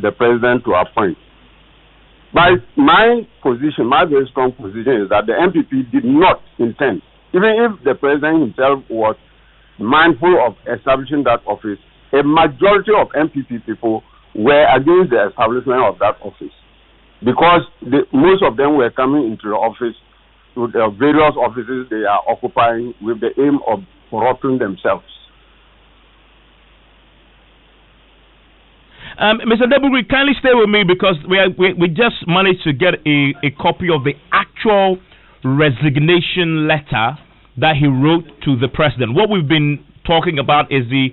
the president to appoint. But my very strong position is that the MPP did not intend, even if the president himself was mindful of establishing that office, a majority of MPP people were against the establishment of that office, because most of them were coming into the office, to the various offices they are occupying, with the aim of corrupting themselves. Mr. Debugri, kindly stay with me, because we just managed to get a copy of the actual resignation letter that he wrote to the president. What we've been talking about is the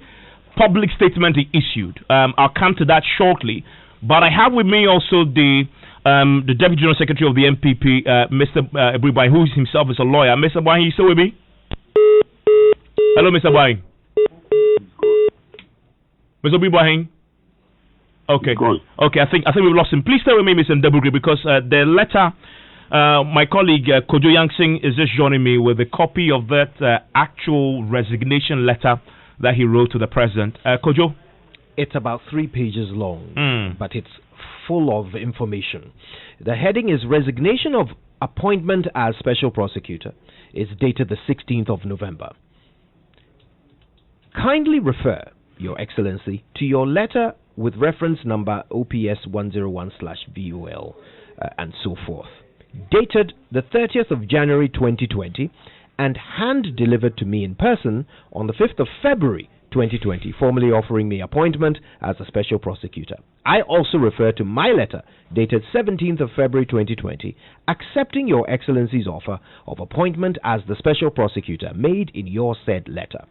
public statement he issued. I'll come to that shortly, but I have with me also the Deputy General Secretary of the MPP, Mr. Ebribai, who himself is a lawyer. Mr. Bain, you still with me? Hello, Mr. Bain. Mr. Ebribai. Okay. Okay. I think we've lost him. Please stay with me, Mr. Ndebugri, because the letter, my colleague Kojo Yangsing is just joining me with a copy of that actual resignation letter that he wrote to the president. Kojo, it's about 3 pages long, but it's full of information. The heading is Resignation of Appointment as Special Prosecutor. It's dated the 16th of November. Kindly refer, Your Excellency, to your letter with reference number OPS 101/VOL and so forth, dated the 30th of January 2020 and hand-delivered to me in person on the 5th of February 2020, formally offering me appointment as a special prosecutor. I also refer to my letter dated 17th of February 2020, accepting Your Excellency's offer of appointment as the special prosecutor made in your said letter.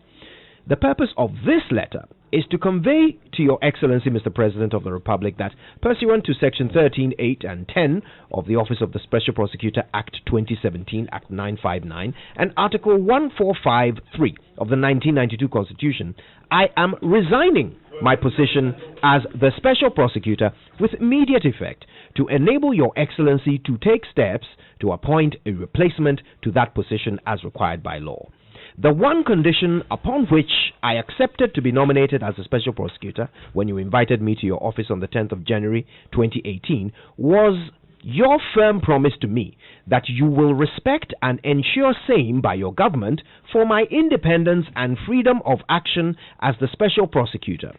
The purpose of this letter is to convey to Your Excellency, Mr. President of the Republic, that pursuant to Section 13, 8, and 10 of the Office of the Special Prosecutor Act 2017, Act 959, and Article 1453 of the 1992 Constitution, I am resigning my position as the Special Prosecutor with immediate effect to enable Your Excellency to take steps to appoint a replacement to that position as required by law. The one condition upon which I accepted to be nominated as a Special Prosecutor when you invited me to your office on the 10th of January 2018 was your firm promise to me that you will respect and ensure same by your government for my independence and freedom of action as the Special Prosecutor.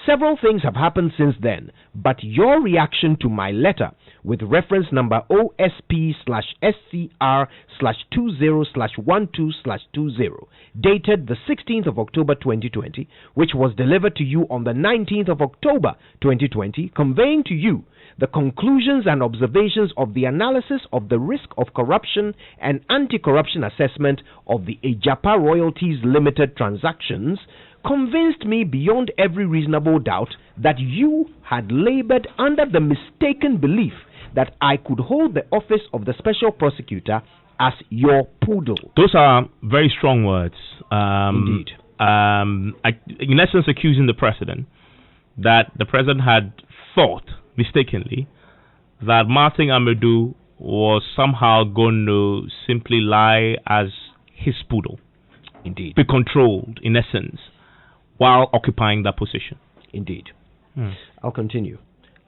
Several things have happened since then, but your reaction to my letter with reference number OSP/SCR/20/12/20, dated the 16th of October 2020, which was delivered to you on the 19th of October 2020, conveying to you the conclusions and observations of the analysis of the risk of corruption and anti-corruption assessment of the Ejapa Royalties Limited transactions, convinced me beyond every reasonable doubt that you had labored under the mistaken belief that I could hold the office of the Special Prosecutor as your poodle. Those are very strong words. Indeed. In essence, accusing the President that the President had thought, mistakenly, that Martin Amidu was somehow going to simply lie as his poodle. Indeed. Be controlled, in essence, while occupying that position. Indeed. I'll continue.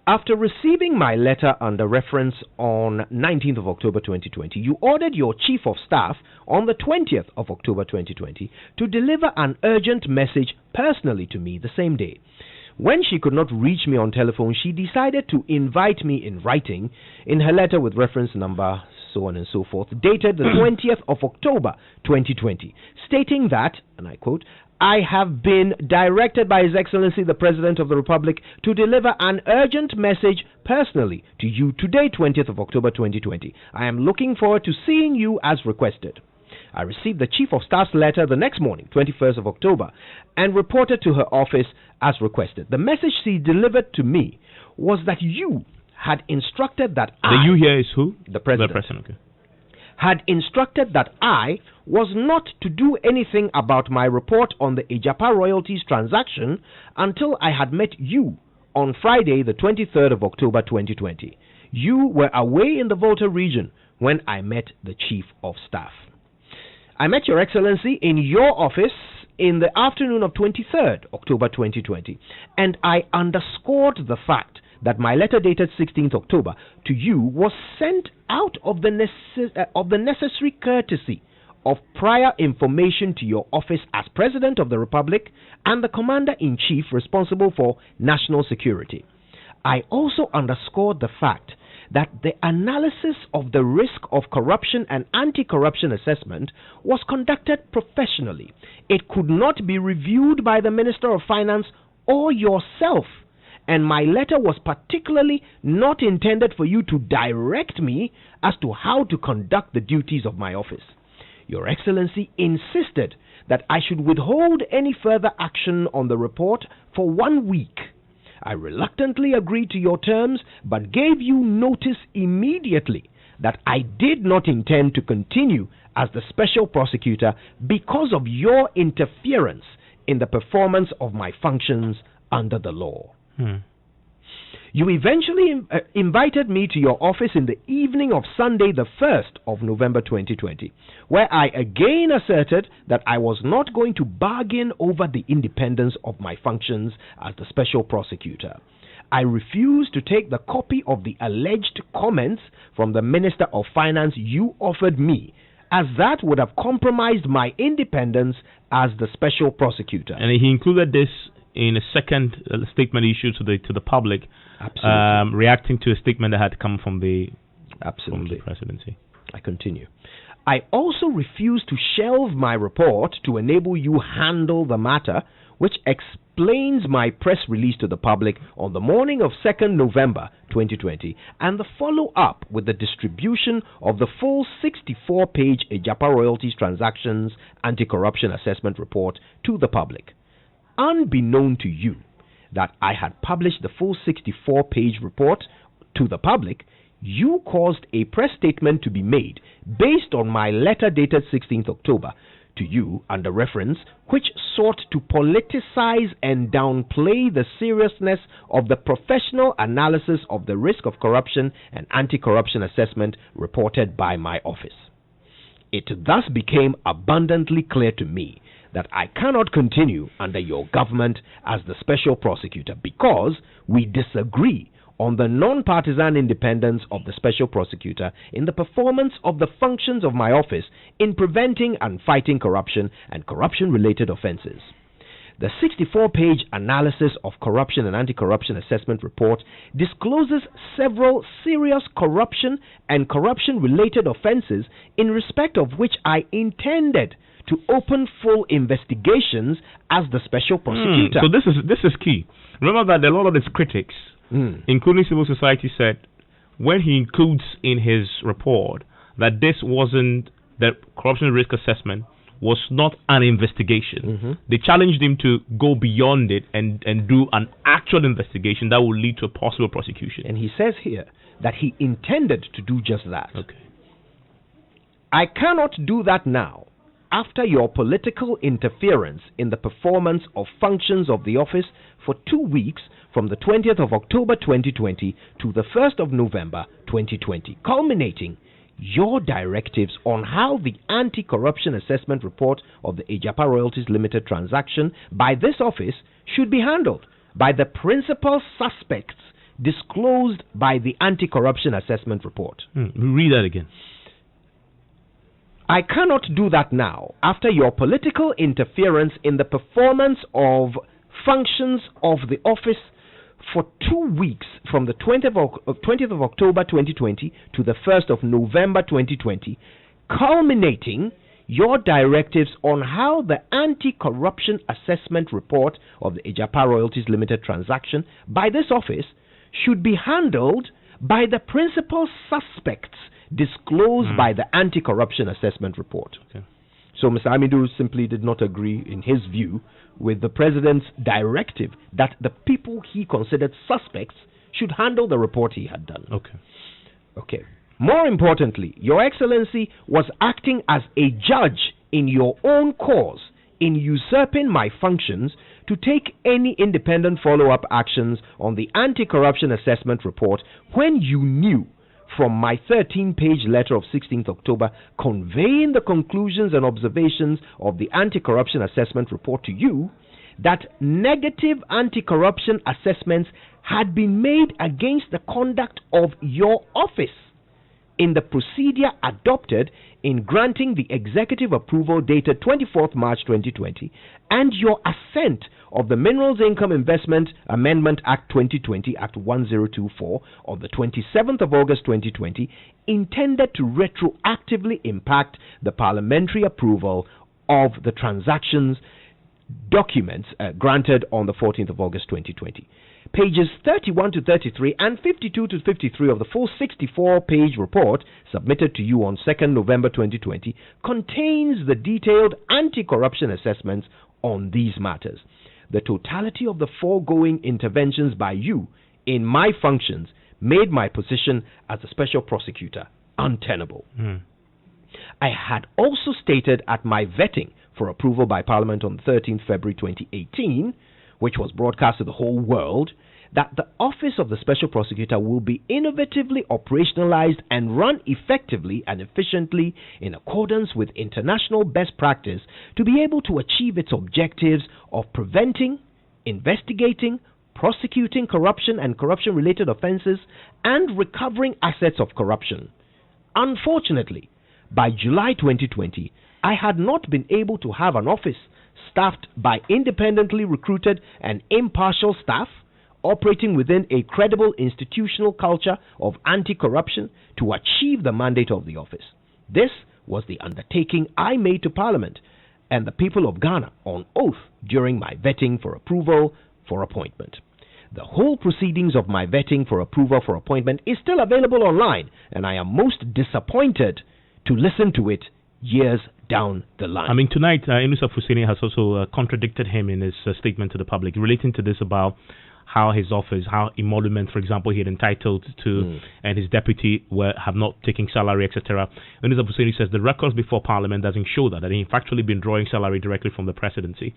After receiving my letter under reference on 19th of October 2020, you ordered your Chief of Staff on the 20th of October 2020 to deliver an urgent message personally to me the same day. When she could not reach me on telephone, she decided to invite me in writing in her letter with reference number so on and so forth, dated the 20th of October 2020, stating that, and I quote, I have been directed by His Excellency the President of the Republic to deliver an urgent message personally to you today, 20th of October 2020. I am looking forward to seeing you as requested. I received the Chief of Staff's letter the next morning, 21st of October, and reported to her office as requested. The message she delivered to me was that you had instructed that The you here is who? The President. The President, okay. Had instructed that I was not to do anything about my report on the Ejapa Royalties transaction until I had met you on Friday, the 23rd of October 2020. You were away in the Volta region when I met the Chief of Staff. I met Your Excellency in your office in the afternoon of 23rd October 2020, and I underscored the fact that my letter dated 16th October to you was sent out of the necessary courtesy of prior information to your office as President of the Republic and the Commander-in-Chief responsible for national security. I also underscored the fact that the analysis of the risk of corruption and anti-corruption assessment was conducted professionally. It could not be reviewed by the Minister of Finance or yourself, and my letter was particularly not intended for you to direct me as to how to conduct the duties of my office. Your Excellency insisted that I should withhold any further action on the report for 1 week. I reluctantly agreed to your terms, but gave you notice immediately that I did not intend to continue as the Special Prosecutor because of your interference in the performance of my functions under the law. You eventually invited me to your office in the evening of Sunday, the 1st of November 2020, where I again asserted that I was not going to bargain over the independence of my functions as the Special Prosecutor. I refused to take the copy of the alleged comments from the Minister of Finance you offered me, as that would have compromised my independence as the Special Prosecutor. And he included this in a second statement issued to the public, reacting to a statement that had come from the presidency. I continue. I also refused to shelve my report to enable you handle the matter which explains my press release to the public on the morning of 2nd November 2020 and the follow-up with the distribution of the full 64-page Ejapa Royalties Transactions Anti-Corruption Assessment Report to the public. Unbeknown to you that I had published the full 64-page report to the public, you caused a press statement to be made based on my letter dated 16th October to you under reference, which sought to politicize and downplay the seriousness of the professional analysis of the risk of corruption and anti-corruption assessment reported by my office. It thus became abundantly clear to me that I cannot continue under your government as the special prosecutor because we disagree on the non-partisan independence of the special prosecutor in the performance of the functions of my office in preventing and fighting corruption and corruption-related offenses. The 64-page analysis of corruption and anti-corruption assessment report discloses several serious corruption and corruption-related offenses in respect of which I intended to open full investigations as the special prosecutor. So this is key. Remember that a lot of his critics, including civil society, said when he includes in his report that this wasn't, the corruption risk assessment was not an investigation. They challenged him to go beyond it and do an actual investigation that will lead to a possible prosecution. And he says here that he intended to do just that. Okay. I cannot do that now after your political interference in the performance of functions of the office for 2 weeks from the 20th of October 2020 to the 1st of November 2020, culminating your directives on how the anti-corruption assessment report of the Ejapa Royalties Limited transaction by this office should be handled by the principal suspects disclosed by the anti-corruption assessment report. Read that again. I cannot do that now after your political interference in the performance of functions of the office for 2 weeks from the 20th of October 2020 to the 1st of November 2020, culminating your directives on how the anti-corruption assessment report of the Ejapa Royalties Limited transaction by this office should be handled by the principal suspects disclosed by the anti-corruption assessment report. Okay. So Mr. Amidu simply did not agree, in his view, with the president's directive that the people he considered suspects should handle the report he had done. Okay. More importantly, Your Excellency was acting as a judge in your own cause in usurping my functions to take any independent follow-up actions on the anti-corruption assessment report when you knew from my 13-page letter of 16th October conveying the conclusions and observations of the anti-corruption assessment report to you that negative anti-corruption assessments had been made against the conduct of your office in the procedure adopted in granting the executive approval dated 24th March 2020 and your assent of the Minerals Income Investment Amendment Act 2020, Act 1024, of the 27th of August 2020, intended to retroactively impact the parliamentary approval of the transactions documents granted on the 14th of August 2020. Pages 31 to 33 and 52 to 53 of the full 64-page report submitted to you on 2nd November 2020 contains the detailed anti-corruption assessments on these matters. The totality of the foregoing interventions by you in my functions made my position as a special prosecutor untenable. I had also stated at my vetting for approval by Parliament on 13th February 2018, which was broadcast to the whole world, that the office of the Special Prosecutor will be innovatively operationalized and run effectively and efficiently in accordance with international best practice to be able to achieve its objectives of preventing, investigating, prosecuting corruption and corruption-related offenses, and recovering assets of corruption. Unfortunately, by July 2020, I had not been able to have an office staffed by independently recruited and impartial staff operating within a credible institutional culture of anti-corruption to achieve the mandate of the office. This was the undertaking I made to Parliament and the people of Ghana on oath during my vetting for approval for appointment. The whole proceedings of my vetting for approval for appointment is still available online, and I am most disappointed to listen to it years down the line. I mean, tonight, Inusa Fuseni has also contradicted him in his statement to the public relating to this about how his office, how emolument, for example, he had entitled to, and his deputy have not taken salary, etc. Inusa Fuseni says the records before Parliament doesn't show that he's actually been drawing salary directly from the presidency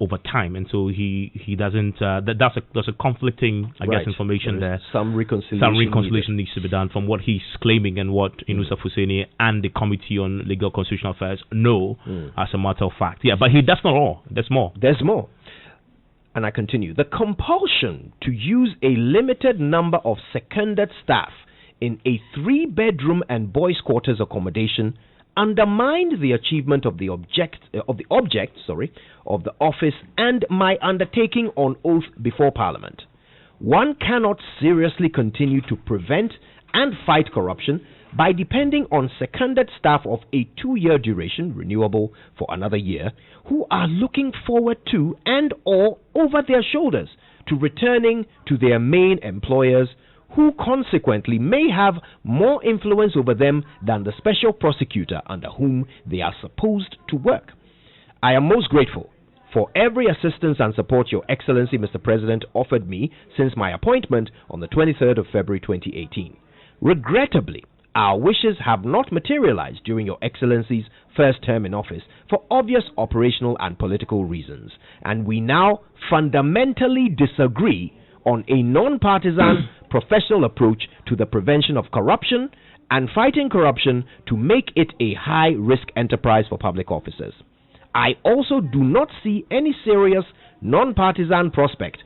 over time, and so he doesn't. That's a conflicting, I guess, information there. Some reconciliation needs to be done from what he's claiming and what Inusa Fuseni and the Committee on Legal Constitutional Affairs know as a matter of fact. Yeah, but that's not all. There's more. There's more. And I continue. The compulsion to use a limited number of seconded staff in a 3-bedroom and boys' quarters accommodation undermined the achievement of the object of the office and my undertaking on oath before Parliament. One cannot seriously continue to prevent and fight corruption by depending on seconded staff of a 2-year duration, renewable for another year, who are looking forward to and or over their shoulders to returning to their main employers, who consequently may have more influence over them than the special prosecutor under whom they are supposed to work. I am most grateful for every assistance and support Your Excellency, Mr. President, offered me since my appointment on the 23rd of February 2018. Regrettably, our wishes have not materialized during Your Excellency's first term in office for obvious operational and political reasons, and we now fundamentally disagree on a non-partisan professional approach to the prevention of corruption and fighting corruption to make it a high-risk enterprise for public officers. I also do not see any serious non-partisan prospect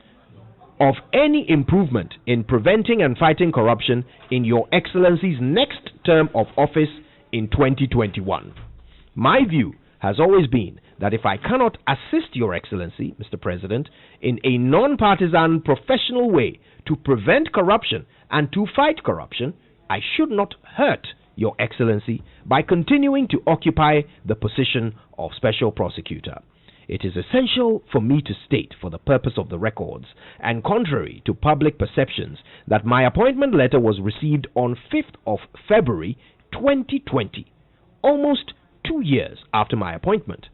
of any improvement in preventing and fighting corruption in Your Excellency's next term of office in 2021. My view has always been that if I cannot assist Your Excellency, Mr. President, in a non-partisan professional way to prevent corruption and to fight corruption, I should not hurt Your Excellency by continuing to occupy the position of Special Prosecutor. It is essential for me to state, for the purpose of the records, and contrary to public perceptions, that my appointment letter was received on 5th of February 2020, almost 2 years after my appointment.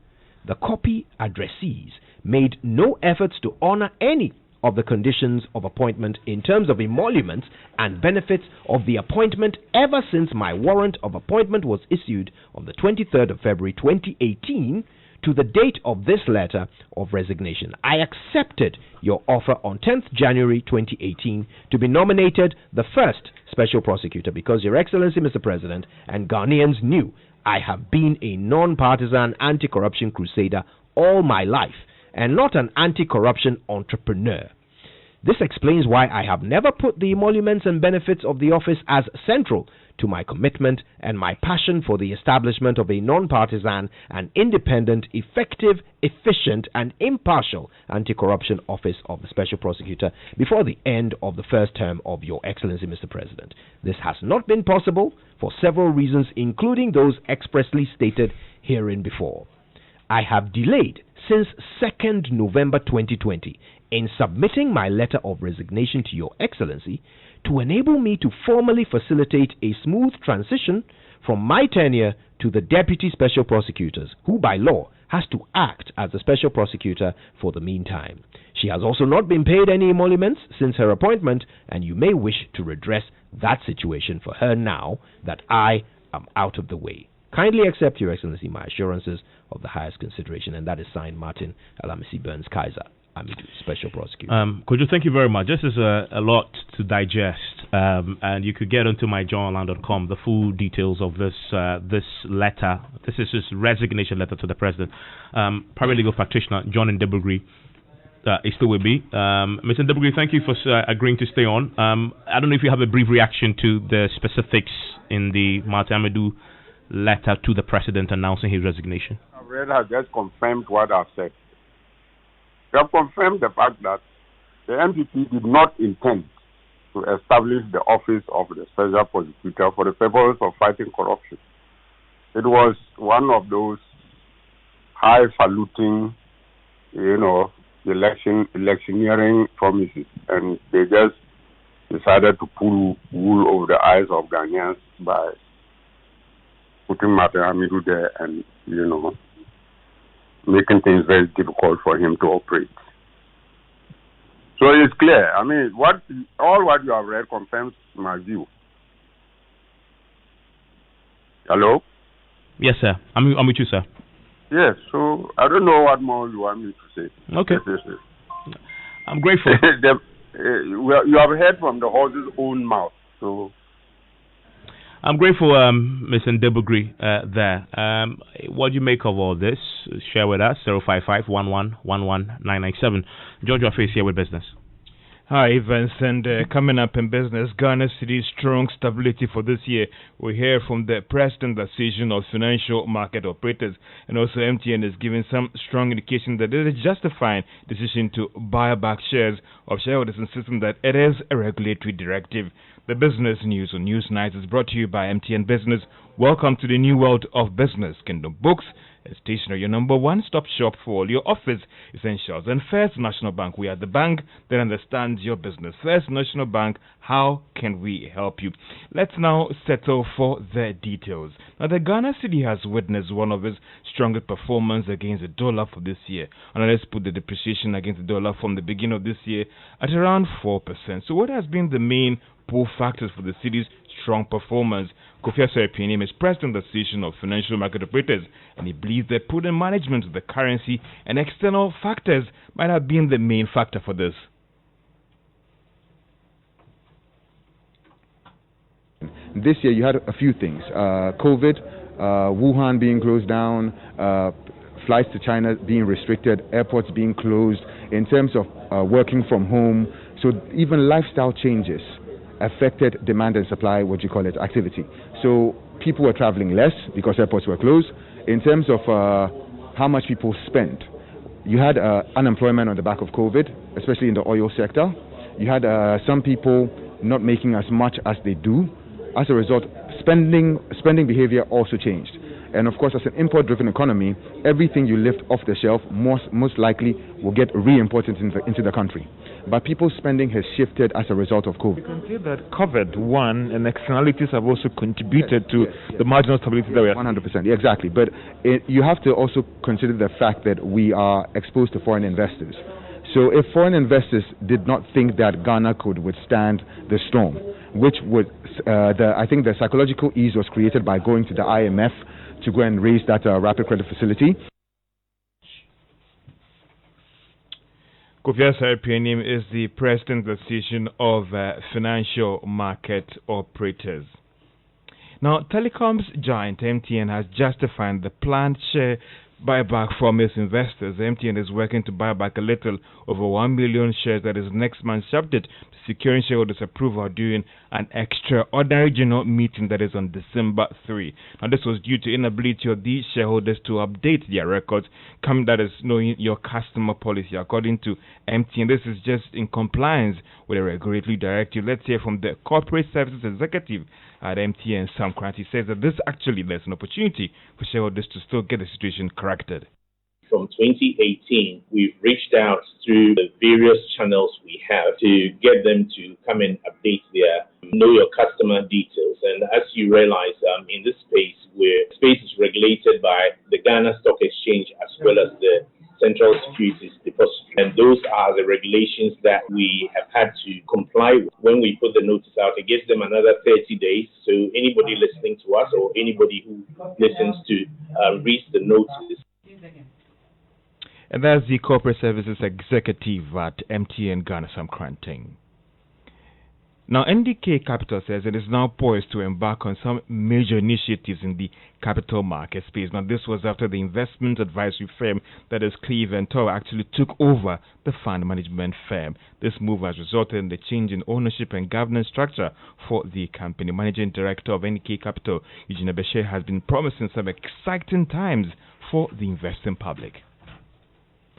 The copy addressees made no efforts to honor any of the conditions of appointment in terms of emoluments and benefits of the appointment ever since my warrant of appointment was issued on the 23rd of February 2018 to the date of this letter of resignation. I accepted your offer on 10th January 2018 to be nominated the first Special Prosecutor because Your Excellency, Mr. President, and Ghanaians knew I have been a non-partisan anti-corruption crusader all my life and not an anti-corruption entrepreneur. This explains why I have never put the emoluments and benefits of the office as central to my commitment and my passion for the establishment of a non-partisan and independent, effective, efficient, and impartial anti-corruption office of the Special Prosecutor before the end of the first term of Your Excellency, Mr. President. This has not been possible for several reasons, including those expressly stated herein before. I have delayed since 2nd November 2020 in submitting my letter of resignation to Your Excellency to enable me to formally facilitate a smooth transition from my tenure to the Deputy Special Prosecutors, who by law has to act as the Special Prosecutor for the meantime. She has also not been paid any emoluments since her appointment, and you may wish to redress that situation for her now that I am out of the way. Kindly accept, Your Excellency, my assurances of the highest consideration, and that is signed Martin Alamisi Burns Kaiser, Amidu, Special Prosecutor. Kojo, thank you very much. This is a lot to digest, and you could get onto myjournal.com the full details of this letter. This is his resignation letter to the President. Private legal practitioner John Ndebugri is still with me. Mr. Ndebugri, thank you for agreeing to stay on. I don't know if you have a brief reaction to the specifics in the Martin Amidu letter to the President announcing his resignation. I've read has just confirmed what I've said. They have confirmed the fact that the MPP did not intend to establish the office of the Special Prosecutor for the purpose of fighting corruption. It was one of those highfalutin, electioneering promises, and they just decided to pull wool over the eyes of Ghanaians by putting Martin Amidu there and, making things very difficult for him to operate. So it's clear. I mean, what you have read confirms my view. Hello? Yes, sir. I'm with you, sir. Yes, so I don't know what more you want me to say. Okay. I'm grateful. You have heard from the horse's own mouth, so... I'm grateful, Ms. Ndebugri, there. What do you make of all this? Share with us, 055-11-11997. George Wafe is here with business. Hi, Evans, and coming up in business, Ghana City's strong stability for this year. We hear from the President Association of Financial Market Operators, and also MTN is giving some strong indication that it is justifying decision to buy back shares of shareholders, insisting that it is a regulatory directive. The business news on Newsnight is brought to you by MTN Business. Welcome to the new world of business. Kingdom Books is stationery, your number one-stop shop for all your office essentials. And First National Bank, we are the bank that understands your business. First National Bank, how can we help you? Let's now settle for the details. Now, the Ghana City has witnessed one of its strongest performance against the dollar for this year. And let's put the depreciation against the dollar from the beginning of this year at around 4%. So what has been the main pull factors for the city's strong performance? Kofi Asare-Pianim is President of the Association of Financial Market Operators, and he believes that prudent management of the currency and external factors might have been the main factor for this. This year you had a few things. COVID, Wuhan being closed down, flights to China being restricted, airports being closed, in terms of working from home. So even lifestyle changes affected demand and supply, activity. So people were traveling less because airports were closed. In terms of how much people spent, you had unemployment on the back of COVID, especially in the oil sector. You had some people not making as much as they do. As a result, spending behavior also changed. And of course, as an import-driven economy, everything you lift off the shelf most likely will get re-imported into the country. But people's spending has shifted as a result of COVID. You can say that COVID, and externalities have also contributed to the marginal stability that we have. 100%, exactly. But you have to also consider the fact that we are exposed to foreign investors. So if foreign investors did not think that Ghana could withstand the storm, which would, I think the psychological ease was created by going to the IMF to go and raise that rapid credit facility. Kofi Asare-Pianim is the President of the Association of Financial Market Operators. Now, telecoms giant MTN has justified the planned share buyback from its investors. MTN is working to buy back a little over 1 million shares that is next month, subject to securing shareholders' approval during an extraordinary general meeting that is on December 3. Now, this was due to inability of these shareholders to update their records, that is knowing your customer policy. According to MTN, this is just in compliance with a regulatory directive. Let's hear from the Corporate Services Executive at MTN, Sam Kranti, says that there's an opportunity for shareholders to still get the situation corrected. From 2018, we've reached out through the various channels we have to get them to come and update their know your customer details. And as you realize, in this space, where space is regulated by the Ghana Stock Exchange as well as the Central Securities Depository. And those are the regulations that we have had to comply with. When we put the notice out, it gives them another 30 days. So anybody listening to us or anybody who listens to reads the notice. And that's the Corporate Services Executive at MTN Ghana, Sam Kranti. Now, NDK Capital says it is now poised to embark on some major initiatives in the capital market space. Now, this was after the investment advisory firm that is Cleve & Tower actually took over the fund management firm. This move has resulted in the change in ownership and governance structure for the company. Managing Director of NDK Capital, Eugene Abeshe, has been promising some exciting times for the investing public.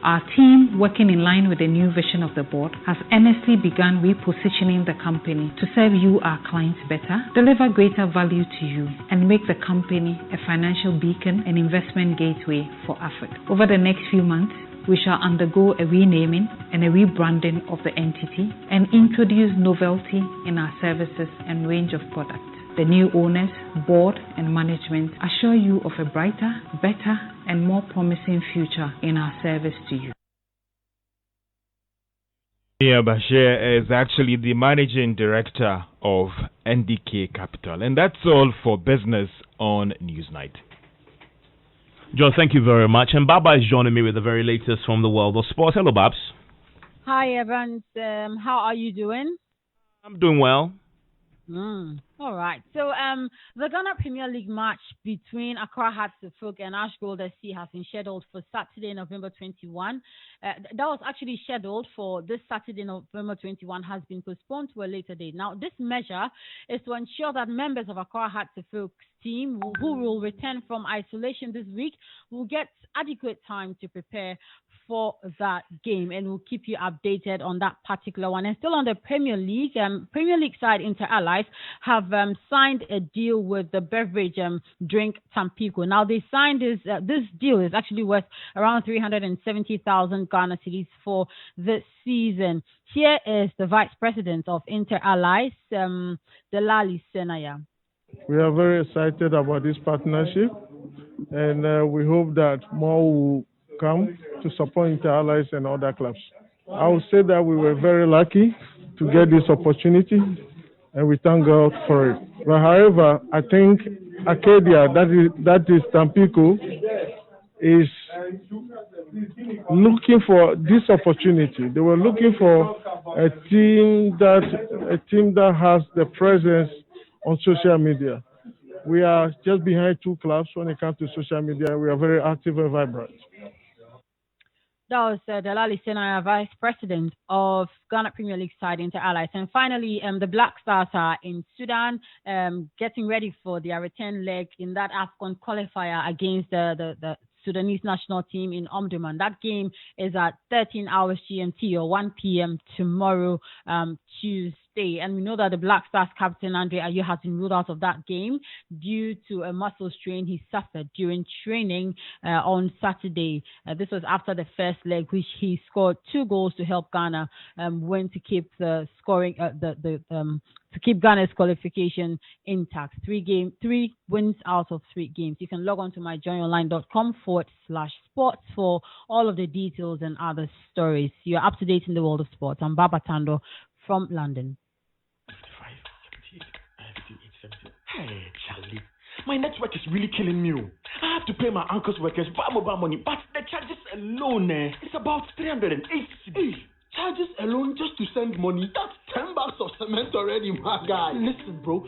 Our team, working in line with the new vision of the board, has earnestly begun repositioning the company to serve you, our clients, better, deliver greater value to you, and make the company a financial beacon and investment gateway for Africa. Over the next few months, we shall undergo a renaming and a rebranding of the entity and introduce novelty in our services and range of products. The new owners, board, and management assure you of a brighter, better, and more promising future in our service to you. Nia Bashir is actually the managing director of NDK Capital. And that's all for business on Newsnight. John, thank you very much. And Baba is joining me with the very latest from the world of sports. Hello, Babs. Hi, Evans. How are you doing? I'm doing well. All right. So the Ghana Premier League match between Accra Hearts of Oak and Ash Gold SC has been scheduled for Saturday, November 21. That was actually scheduled for this Saturday, November 21, has been postponed to a later date. Now, this measure is to ensure that members of Accra Hearts of Oak's team who will return from isolation this week will get adequate time to prepare for that game, and we'll keep you updated on that particular one. And still on the Premier League side, Inter Allies have signed a deal with the beverage drink Tampico. Now they signed this deal is actually worth around 370,000 Ghana cedis for this season. Here is the Vice President of Inter Allies, Delali Senaya. We are very excited about this partnership, and we hope that more will come to support Inter Allies and other clubs. I would say that we were very lucky to get this opportunity, and we thank God for it. But however, I think Arcadia, that is Tampico, is looking for this opportunity. They were looking for a team that has the presence on social media. We are just behind two clubs when it comes to social media. We are very active and vibrant. That was Delali Senaya, Vice President of Ghana Premier League side Inter Allies. And finally, the Black Stars are in Sudan getting ready for their return leg in that AFCON qualifier against the Sudanese national team in Omdurman. That game is at 13 hours GMT or 1 p.m. tomorrow, Tuesday. And we know that the Black Stars captain, Andre Ayew, has been ruled out of that game due to a muscle strain he suffered during training on Saturday. This was after the first leg, which he scored 2 goals to help Ghana win to keep the scoring, to keep Ghana's qualification intact. 3 wins out of 3 games. You can log on to myjoyonline.com/sports for all of the details and other stories. You're up to date in the world of sports. I'm Baba Tando from London. Hey, Charlie, my network is really killing me. I have to pay my uncle's workers for mobile money, but the charges alone, it's about 380. Charges alone just to send money? That's $10 of cement already, my guy. Listen, bro.